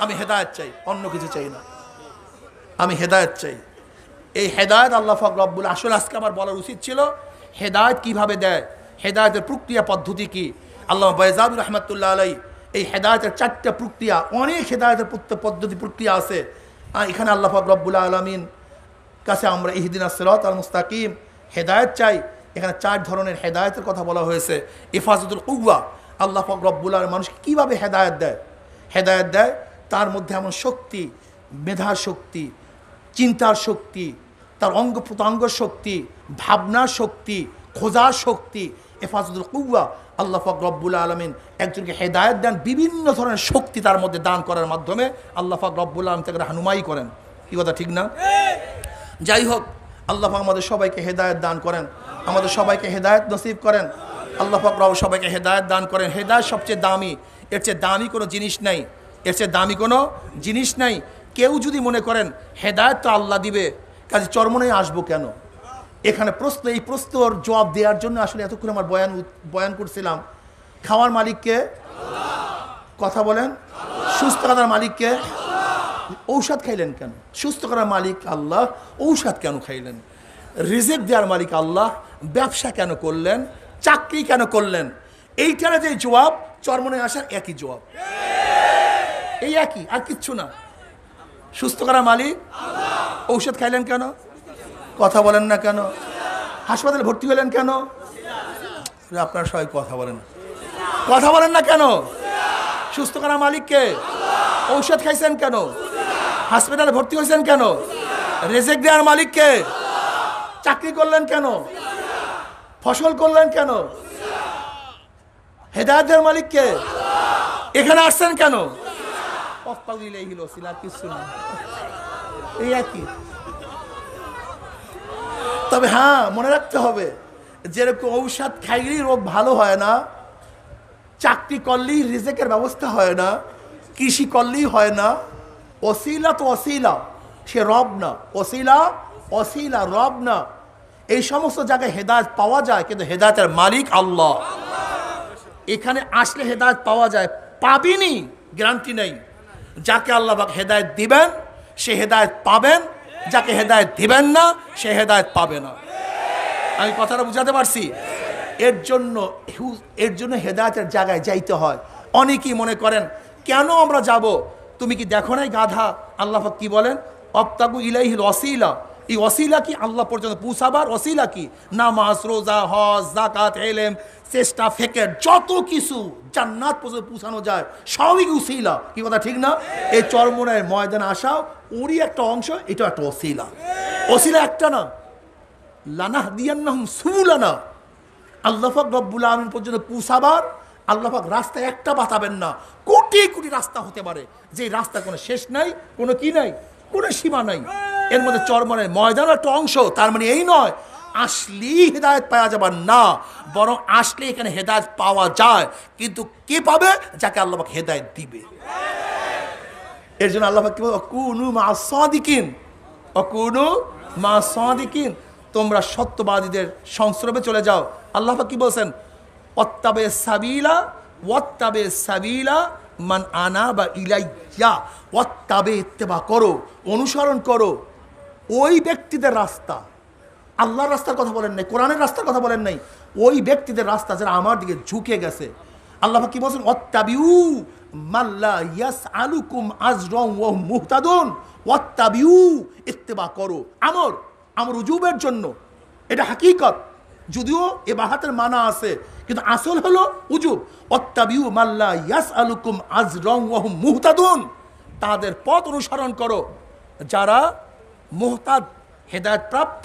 [SPEAKER 1] আমি হেদায়েত চাই, অন্য কিছু চাই না, আমি হেদায়েত চাই। এই হেদায়েত আল্লাহ পাক রব্বুল, আসলে আজকে আমার বলার উচিত ছিল হেদায়েত কিভাবে দেয়, হেদায়েতের প্রক্রিয়া পদ্ধতি কি। আল্লামা বাইজাবুর রহমাতুল্লাহ আলাই এই হেদায়েতের 4টা প্রক্রিয়া, অনেক হেদায়েতের পদ্ধতি প্রক্রিয়া আছে। এখানে আল্লাহ পাক রব্বুল আলামিন কাছে আমরা ইহদিনাস সিরাতাল মুস্তাকিম হেদায়েত চাই। এখানে 4 ধরনের হেদায়েতের কথা বলা হয়েছে। ইফাজতুল কুওয়া, আল্লাহ পাক রব্বুল আলামিন মানুষকে কীভাবে হেদায়েত দেয়, হেদায়েত দেয় তার মধ্যে এমন শক্তি, মেধার শক্তি, চিন্তার শক্তি, তার অঙ্গ প্রত্যঙ্গ শক্তি, ভাবনার শক্তি, খোঁজার শক্তি। হেফাজতুল কুওয়া, আল্লাহ পাক রব্বুল আলামিন একজনকে হেদায়েত দেন বিভিন্ন ধরনের শক্তি তার মধ্যে দান করার মাধ্যমে। আল্লাহ পাক রব্বুল আলামিন তাকে রাহনুমাই করেন। কি কথা ঠিক না? যাই হোক, আল্লাহ পাক আমাদের সবাইকে হেদায়েত দান করেন, আমাদের সবাইকে হেদায়েত নসিব করেন। আল্লাহ পাক রব সবাইকে হেদায়েত দান করেন। হেদায়েত সবচেয়ে দামি, এর চেয়ে দামি কোনো জিনিস নাই, এর চেয়ে দামি কোনো জিনিস নাই। কেউ যদি মনে করেন হেদায়েত তো আল্লাহ দিবে, কাজে চরমনায় আসবো কেন? এখানে প্রশ্ন, এই প্রশ্নর জবাব দেওয়ার জন্য আসলে এতক্ষণ আমার বয়ান করছিলাম। খাওয়ার মালিককে, কথা বলেন, সুস্থ করার মালিককে, ঔষধ খাইলেন কেন? সুস্থ করার মালিক আল্লাহ, ঔষধ কেন খাইলেন? রিজিক দেওয়ার মালিক আল্লাহ, ব্যবসা কেন করলেন? চাকরি কেন করলেন? এইটার যে জবাব, চরমনায় আসার একই জবাব, এই একই, আর কিচ্ছু না। সুস্থ করার মালিক, ঔষধ খাইলেন কেন? কথা বলেন না কেন? হাসপাতালে ভর্তি হলেন কেন? আপনারা সবাই কথা বলেন, কথা বলেন না কেন? সুস্থ করার মালিককে, ঔষধ খাইছেন কেন? হাসপাতালে ভর্তি হয়েছেন কেন? রিজিক দেওয়ার মালিককে, চাকরি করলেন কেন? ফসল করলেন কেন? হেদায়েতের মালিককে, এখানে আসছেন কেন? কিছু না, এই একই। তবে হ্যাঁ, মনে রাখতে হবে, যেরকম ঔষধ খাইলেই রোগ ভালো হয় না, চাকরি করলেই রিজিকের ব্যবস্থা হয় না, কৃষি করলেই হয় না। ওসিলা তো ওসিলা, সে রব না। ওসিলা ওসিলা, রব না। এই সমস্ত জায়গায় হেদায়েত পাওয়া যায়, কিন্তু হেদায়েতের মালিক আল্লাহ। এখানে আসলে হেদায়েত পাওয়া যায়, পাবিনি গ্যারান্টি নেই। যাকে আল্লাহ পাক হেদায়েত দিবেন সে হেদায়েত পাবেন, যাকে হেদায়েত দিবেন না সে হেদায়েত পাবে না। আমি কথাটা বুঝাতে পারছি? এর জন্য হেদায়েতের জায়গায় যাইতে হয়। অনেকেই মনে করেন কেন আমরা যাব? তুমি কি দেখো নাই গাধা? আল্লাহ পাক কি বলেন? অবতাগু ইলাইহিল ওয়াসিলা। এই ওয়াসিলা কি? আল্লাহ পর্যন্ত পৌঁছাবার ওয়াসিলা কি? নামাজ, রোজা, হজ, যাকাত, ইলম, চেষ্টা, ফিকির, যত কিছু জান্নাত পর্যন্ত পৌঁছানো যায় সবই ওসিলা। কি কথা ঠিক না? এই চরমোনাইয়ের ময়দানে আসাও ওরই একটা অংশ, এটা একটা ওসিলা। ওসিলা একটা না, লানাহদিয়ান্নাহুম সুবুলানা। আল্লাহ পাক রব্বুল আলামিন পর্যন্ত পৌঁছাবার আল্লাহ পাক রাস্তা একটা বাতাবেন না, কোটি কোটি রাস্তা হতে পারে, যে রাস্তা কোনো শেষ নাই, কোনো কি নাই, কোনো সীমা নাই। এর মধ্যে চরমোনাইয়ের ময়দান একটা অংশ। তার মানে এই নয় আসলেই হেদায়েত পাওয়া যাবার না, বরং আসলে এখানে হেদায়েত পাওয়া যায়, কিন্তু কে পাবে? যাকে আল্লাহ পাক হেদায়েত দিবে। এর জন্য আল্লাহ পাক কি বলে? কুনু মা সাদিকিন, অকুনু মা সাদিকিন, তোমরা সত্যবাদীদের সংস্রবে চলে যাও। আল্লাহ পাক কি বলছেন? ওয়াত্তাবে সাবিলা, ওয়াত্তাবে সাবিলা মান আনাবা ইলাইয়া। ওয়াত্তাবে, ইত্তেবা করো, অনুসরণ করো ওই ব্যক্তিদের রাস্তা। আল্লাহর রাস্তার কথা বলেন নাই, কোরআনের রাস্তার কথা বলেন নাই, ওই ব্যক্তিদের রাস্তা যারা আমার দিকে ঝুঁকে গেছে। আল্লাহ পাক কি বলছেন? ওয়াত্তাবিউ মাল্লা ইয়াসআলুকুম আজরান ওয়া হুম মুহতাদুন। ওয়াত্তাবিউ, ইত্তেবা করো, আমর উজুবের জন্য, এটা হাকিকত। যদিও এ বাহাতের মানা আছে, কিন্তু আসল হলো উজুব। ওয়াত্তাবিউ মাল্লা ইয়াসআলুকুম আজরান ওয়া হুম মুহতাদুন, তাদের পথ অনুসরণ করো যারা মুহতাদ, হেদায়েত প্রাপ্ত,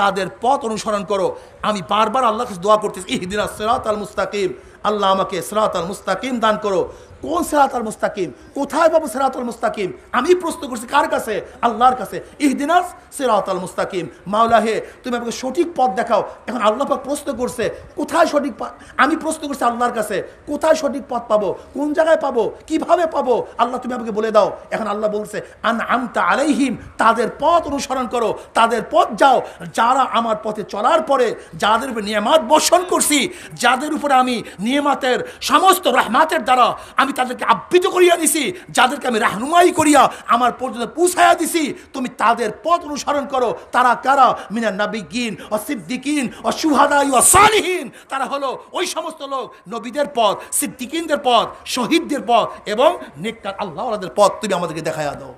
[SPEAKER 1] তাদের পথ অনুসরণ করো। আমি বারবার আল্লাহর কাছে দোয়া করতেছি, ইহদিনাস সিরাতাল মুস্তাকিম, আল্লাহ আমাকে সিরাতাল মুস্তাকিম দান করো। কোন সিরাতাল মুস্তাকিম? কোথায় পাবো সিরাতাল মুস্তাকিম? আমি প্রশ্ন করছি কার কাছে? আল্লাহর কাছে। ইহদিনাস সিরাতাল মুস্তাকিম, মাওলা হে তুমি আমাকে সঠিক পথ দেখাও। এখন আল্লাহ পাক প্রশ্ন করছে কোথায় সঠিক পথ? আমি প্রশ্ন করছি আল্লাহর কাছে কোথায় সঠিক পথ পাবো, কোন জায়গায় পাবো, কিভাবে পাবো? আল্লাহ তুমি আমাকে বলে দাও। এখন আল্লাহ বলছে আনআমতা আলাইহিম, তাদের পথ অনুসরণ করো, তাদের পথ যাও, যারা আমার পথে চলার পরে যাদের উপর নিয়ামত বর্ষণ করছি, যাদের উপরে আমি নিয়ামতের সমস্ত রহমাতের দ্বারা আমি তাদেরকে আবৃত করিয়া দিছি, যাদেরকে আমি রাহনুমাই করিয়া আমার পর্যন্ত পৌঁছাইয়া দিছি, তুমি তাদের পথ অনুসরণ করো। তারা কারা? মিনান নাবিয়্যিন ওয়া সিদ্দিকিন ওয়া শুহাদা ওয়া সালিহিন, তারা হলো ওই সমস্ত লোক, নবীদের পথ, সিদ্দিকিনদের পথ, শহীদদের পথ এবং নেককার আল্লাহওয়ালাদের পথ তুমি আমাদেরকে দেখাইয়া দাও।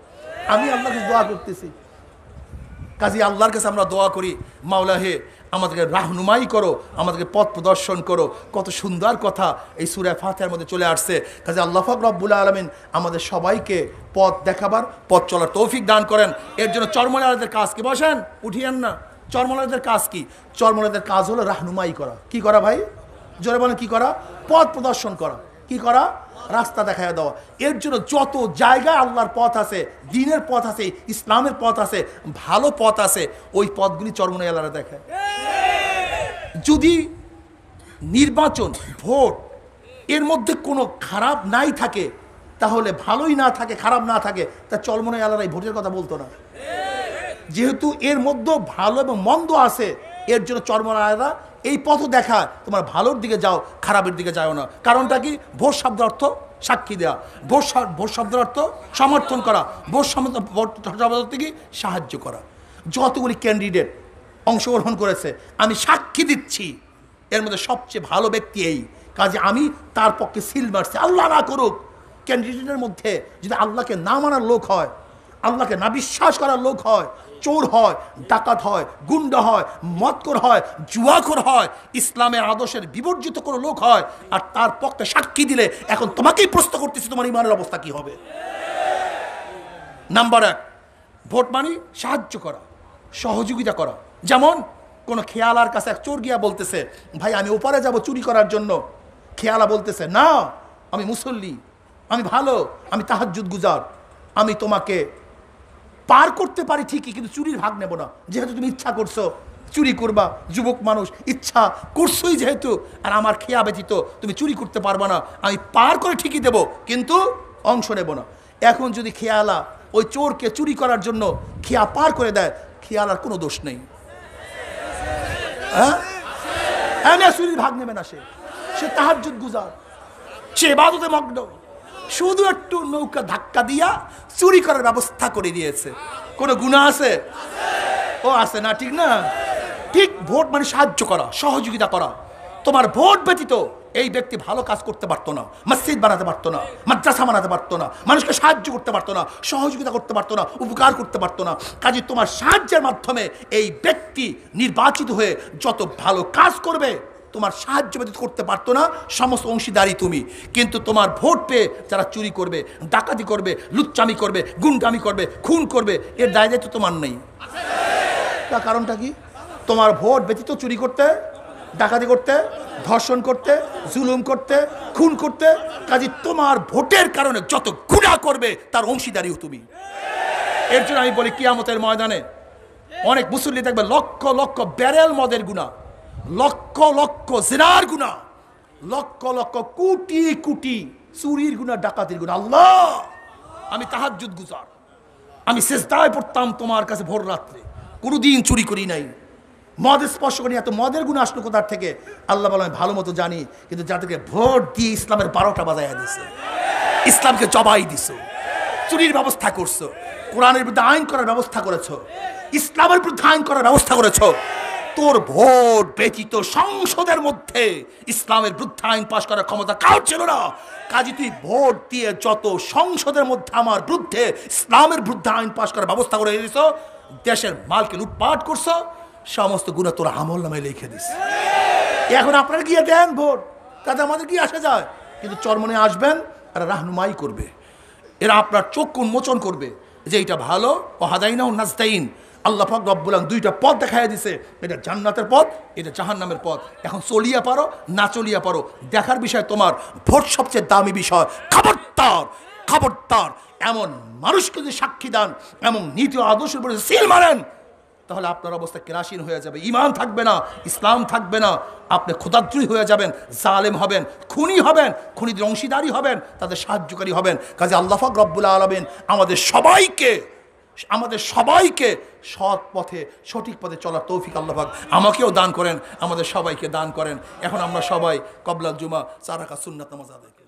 [SPEAKER 1] আমি আল্লাহর কাছে দোয়া করতেছি, কাজী আল্লাহর কাছে আমরা দোয়া করি, মাওলা হে আমাদেরকে রাহনুমাই করো, আমাদেরকে পথ প্রদর্শন করো। কত সুন্দর কথা এই সূরা ফাতিহার মধ্যে চলে আসছে। কাজে আল্লাহ পাক রব্বুল আলামিন আমাদের সবাইকে পথ দেখাবার, পথ চলার তৌফিক দান করেন। এর জন্য চরমোনাইদের কাজ কি? বসেন, উঠিয়েন না। চরমোনাইদের কাজ কি? চরমোনাইদের কাজ হলো রাহনুমাই করা। কি করা ভাই? জোরে বলেন, কি করা? পথ প্রদর্শন করা। কি করা? রাস্তা দেখায় দেওয়া। এর জন্য যত জায়গায় আল্লাহর পথ আছে, দ্বীনের পথ আছে, ইসলামের পথ আছে, ভালো পথ আছে, ওই পথগুলি চরমোনাই আল্লাহরা দেখায়। যদি নির্বাচন, ভোট, এর মধ্যে কোনো খারাপ নাই থাকে, তাহলে ভালোই না থাকে, খারাপ না থাকে, তা চরমোনাই আল্লাহরা এই ভোটের কথা বলতো না। যেহেতু এর মধ্যে ভালো এবং মন্দ আছে, এর জন্য চরমোনাই আল্লাহরা এই পথ দেখায়, তোমার ভালোর দিকে যাও, খারাপের দিকে যাও না। কারণটা কি? ভোট শব্দের অর্থ সাক্ষী দেওয়া, ভোট শব্দের অর্থ সমর্থন করা, ভোট শব্দের অর্থ কি? সাহায্য করা। যতগুলি ক্যান্ডিডেট অংশগ্রহণ করেছে, আমি সাক্ষী দিচ্ছি এর মধ্যে সবচেয়ে ভালো ব্যক্তি এই, কাজে আমি তার পক্ষে সিল মারছি। আল্লাহ না করুক ক্যান্ডিডেটের মধ্যে যদি আল্লাহকে না মানার লোক হয়, আল্লাহকে না বিশ্বাস করার লোক হয়, চোর হয়, ডাকাত হয়, গুন্ডা হয়, মদখোর হয়, জুয়াখোর হয়, ইসলামের আদর্শের বিবর্জিত কোনো লোক হয়, আর তার পক্ষে সাক্ষী দিলে এখন তোমাকেই প্রশ্ন করতেছি তোমার ইমানের অবস্থা কি হবে। নাম্বার 1, ভোট মানে সাহায্য করা, সহযোগিতা করা। যেমন কোনো খেয়ালার কাছে এক চোর গিয়া বলতেছে, ভাই আমি ওপারে যাব চুরি করার জন্য। খেয়ালা বলতেছে, না আমি মুসল্লি, আমি ভালো, আমি তাহাজ্জুদ গুজার, আমি তোমাকে পার করতে পারি ঠিকই, কিন্তু চুরির ভাগ নেব না। যেহেতু তুমি ইচ্ছা করছো চুরি করবা, যুবক মানুষ, ইচ্ছা করছোই যেহেতু, আর আমার খেয়া ব্যতীত তুমি চুরি করতে পারবা না, আমি পার করে ঠিকই দেব, কিন্তু অংশ নেব না। এখন যদি খেয়ালা ওই চোরকে চুরি করার জন্য খেয়া পার করে দেয়, খেয়ালার কোনো দোষ নেই। হ্যাঁ, এনে চুরির ভাগ নেবে না। সে তাহাজ্জুদ গুজার, সে ইবাদতে মগ্ন, শুধু একটু নৌকা ধাক্কা দিয়া চুরি করার ব্যবস্থা করে দিয়েছে। কোনো গুনাহ আছে? ও আছে না, ঠিক না? ঠিক ভোট মানে সাহায্য করা, সহযোগিতা করা। তোমার ভোট ব্যতীত এই ব্যক্তি ভালো কাজ করতে পারতো না, মসজিদ বানাতে পারতো না, মাদ্রাসা বানাতে পারতো না, মানুষকে সাহায্য করতে পারতো না, সহযোগিতা করতে পারতো না, উপকার করতে পারতো না। কাজে তোমার সাহায্যের মাধ্যমে এই ব্যক্তি নির্বাচিত হয়ে যত ভালো কাজ করবে, তোমার সাহায্য ব্যতীত করতে পারতো না, সমস্ত অংশীদারি তুমি। কিন্তু তোমার ভোট পেয়ে যারা চুরি করবে, ডাকাতি করবে, লুচ্চামি করবে, গুন্ডামি করবে, খুন করবে, এর দায় দায়িত্ব তোমার নেই। তার কারণটা কি? তোমার ভোট ব্যতীত চুরি করতে, ডাকাতি করতে, ধর্ষণ করতে, জুলুম করতে, খুন করতে। কাজে তোমার ভোটের কারণে যত গুনাহ করবে তার অংশীদারিও তুমি। এর জন্য আমি বলি, কিয়ামতের ময়দানে অনেক মুসল্লি দেখবে লক্ষ লক্ষ ব্যারেল মদের গুনাহ, লক্ষ লক্ষ জিনার গুনাহ, লক্ষ লক্ষ কোটি কোটি চুরির গুনাহ, ডাকাতির গুনাহ। আল্লাহ, আমি তাহাজ্জুদ গুজার, আমি সিজদায় পড়তাম তোমার কাছে ভোর রাত্রে, কোনোদিন চুরি করি নাই, মদ স্পর্শ করি। এত মদের গুণ আসলো কোথার থেকে আল্লাহ বলে আমি ভালো মতো জানি। কিন্তু যাদেরকে ভোট দিয়ে ইসলামের 12টা বাজাইয়া দিছে, ইসলামকে জবাই দিছো, চুরির ব্যবস্থা করছো, কোরআনের বিরুদ্ধে আইন করার ব্যবস্থা করেছো, ইসলামের বিরুদ্ধে আইন করার ব্যবস্থা করেছো, তোর ভোট ব্যতীত সংসদের মধ্যে ইসলামের বিরুদ্ধে আইন পাশ করার ক্ষমতা কারোর ছিল না। কাজে তুই ভোট দিয়ে যত সংসদের মধ্যে আমার বিরুদ্ধে ইসলামের বিরুদ্ধে আইন পাশ করার ব্যবস্থা করে দিয়েছো, দেশের মালকে লুটপাট করছো, সমস্ত গুনাহ তোর আমল নামায় লিখে দিস। এখন আপনারা গিয়ে দেন ভোট, তাতে আমাদের কি আসা যায়? কিন্তু চরমনে আসবেন আর রাহনুমাই করবে, এরা আপনার চোখ উন্মোচন করবে যে এটা ভালো। ও হাদাইনা ও নাজদাইন, আল্লাহ পাক রব্বুল আলামিন দুইটা পথ দেখাইয়া দিছে, এটা জান্নাতের পথ, এটা জাহান্নামের পথ। এখন চলিয়া পারো না চলিয়া পারো, দেখার বিষয় তোমার। ভোট সবচেয়ে দামি বিষয়। খবরদার, খবরদার, এমন মানুষকে যদি সাক্ষী দেন, এমন নীতি ও আদর্শের উপরে সিল মারেন, তাহলে আপনার অবস্থা কেরাসিন হয়ে যাবে, ঈমান থাকবে না, ইসলাম থাকবে না, আপনি খোদাদ্রোহী হয়ে যাবেন, জালেম হবেন, খুনি হবেন, খুনিদের অংশীদারি হবেন, তাদের সাহায্যকারী হবেন। কাজে আল্লাহ পাক রব্বুল আলামিন আমাদের সবাইকে সৎ পথে, সঠিক পথে চলার তৌফিক আল্লাহ পাক আমাকেও দান করেন, আমাদের সবাইকে দান করেন। এখন আমরা সবাই কবলাল জুমা 4 রাকাত সুন্নাত নামাজ আদায় করি।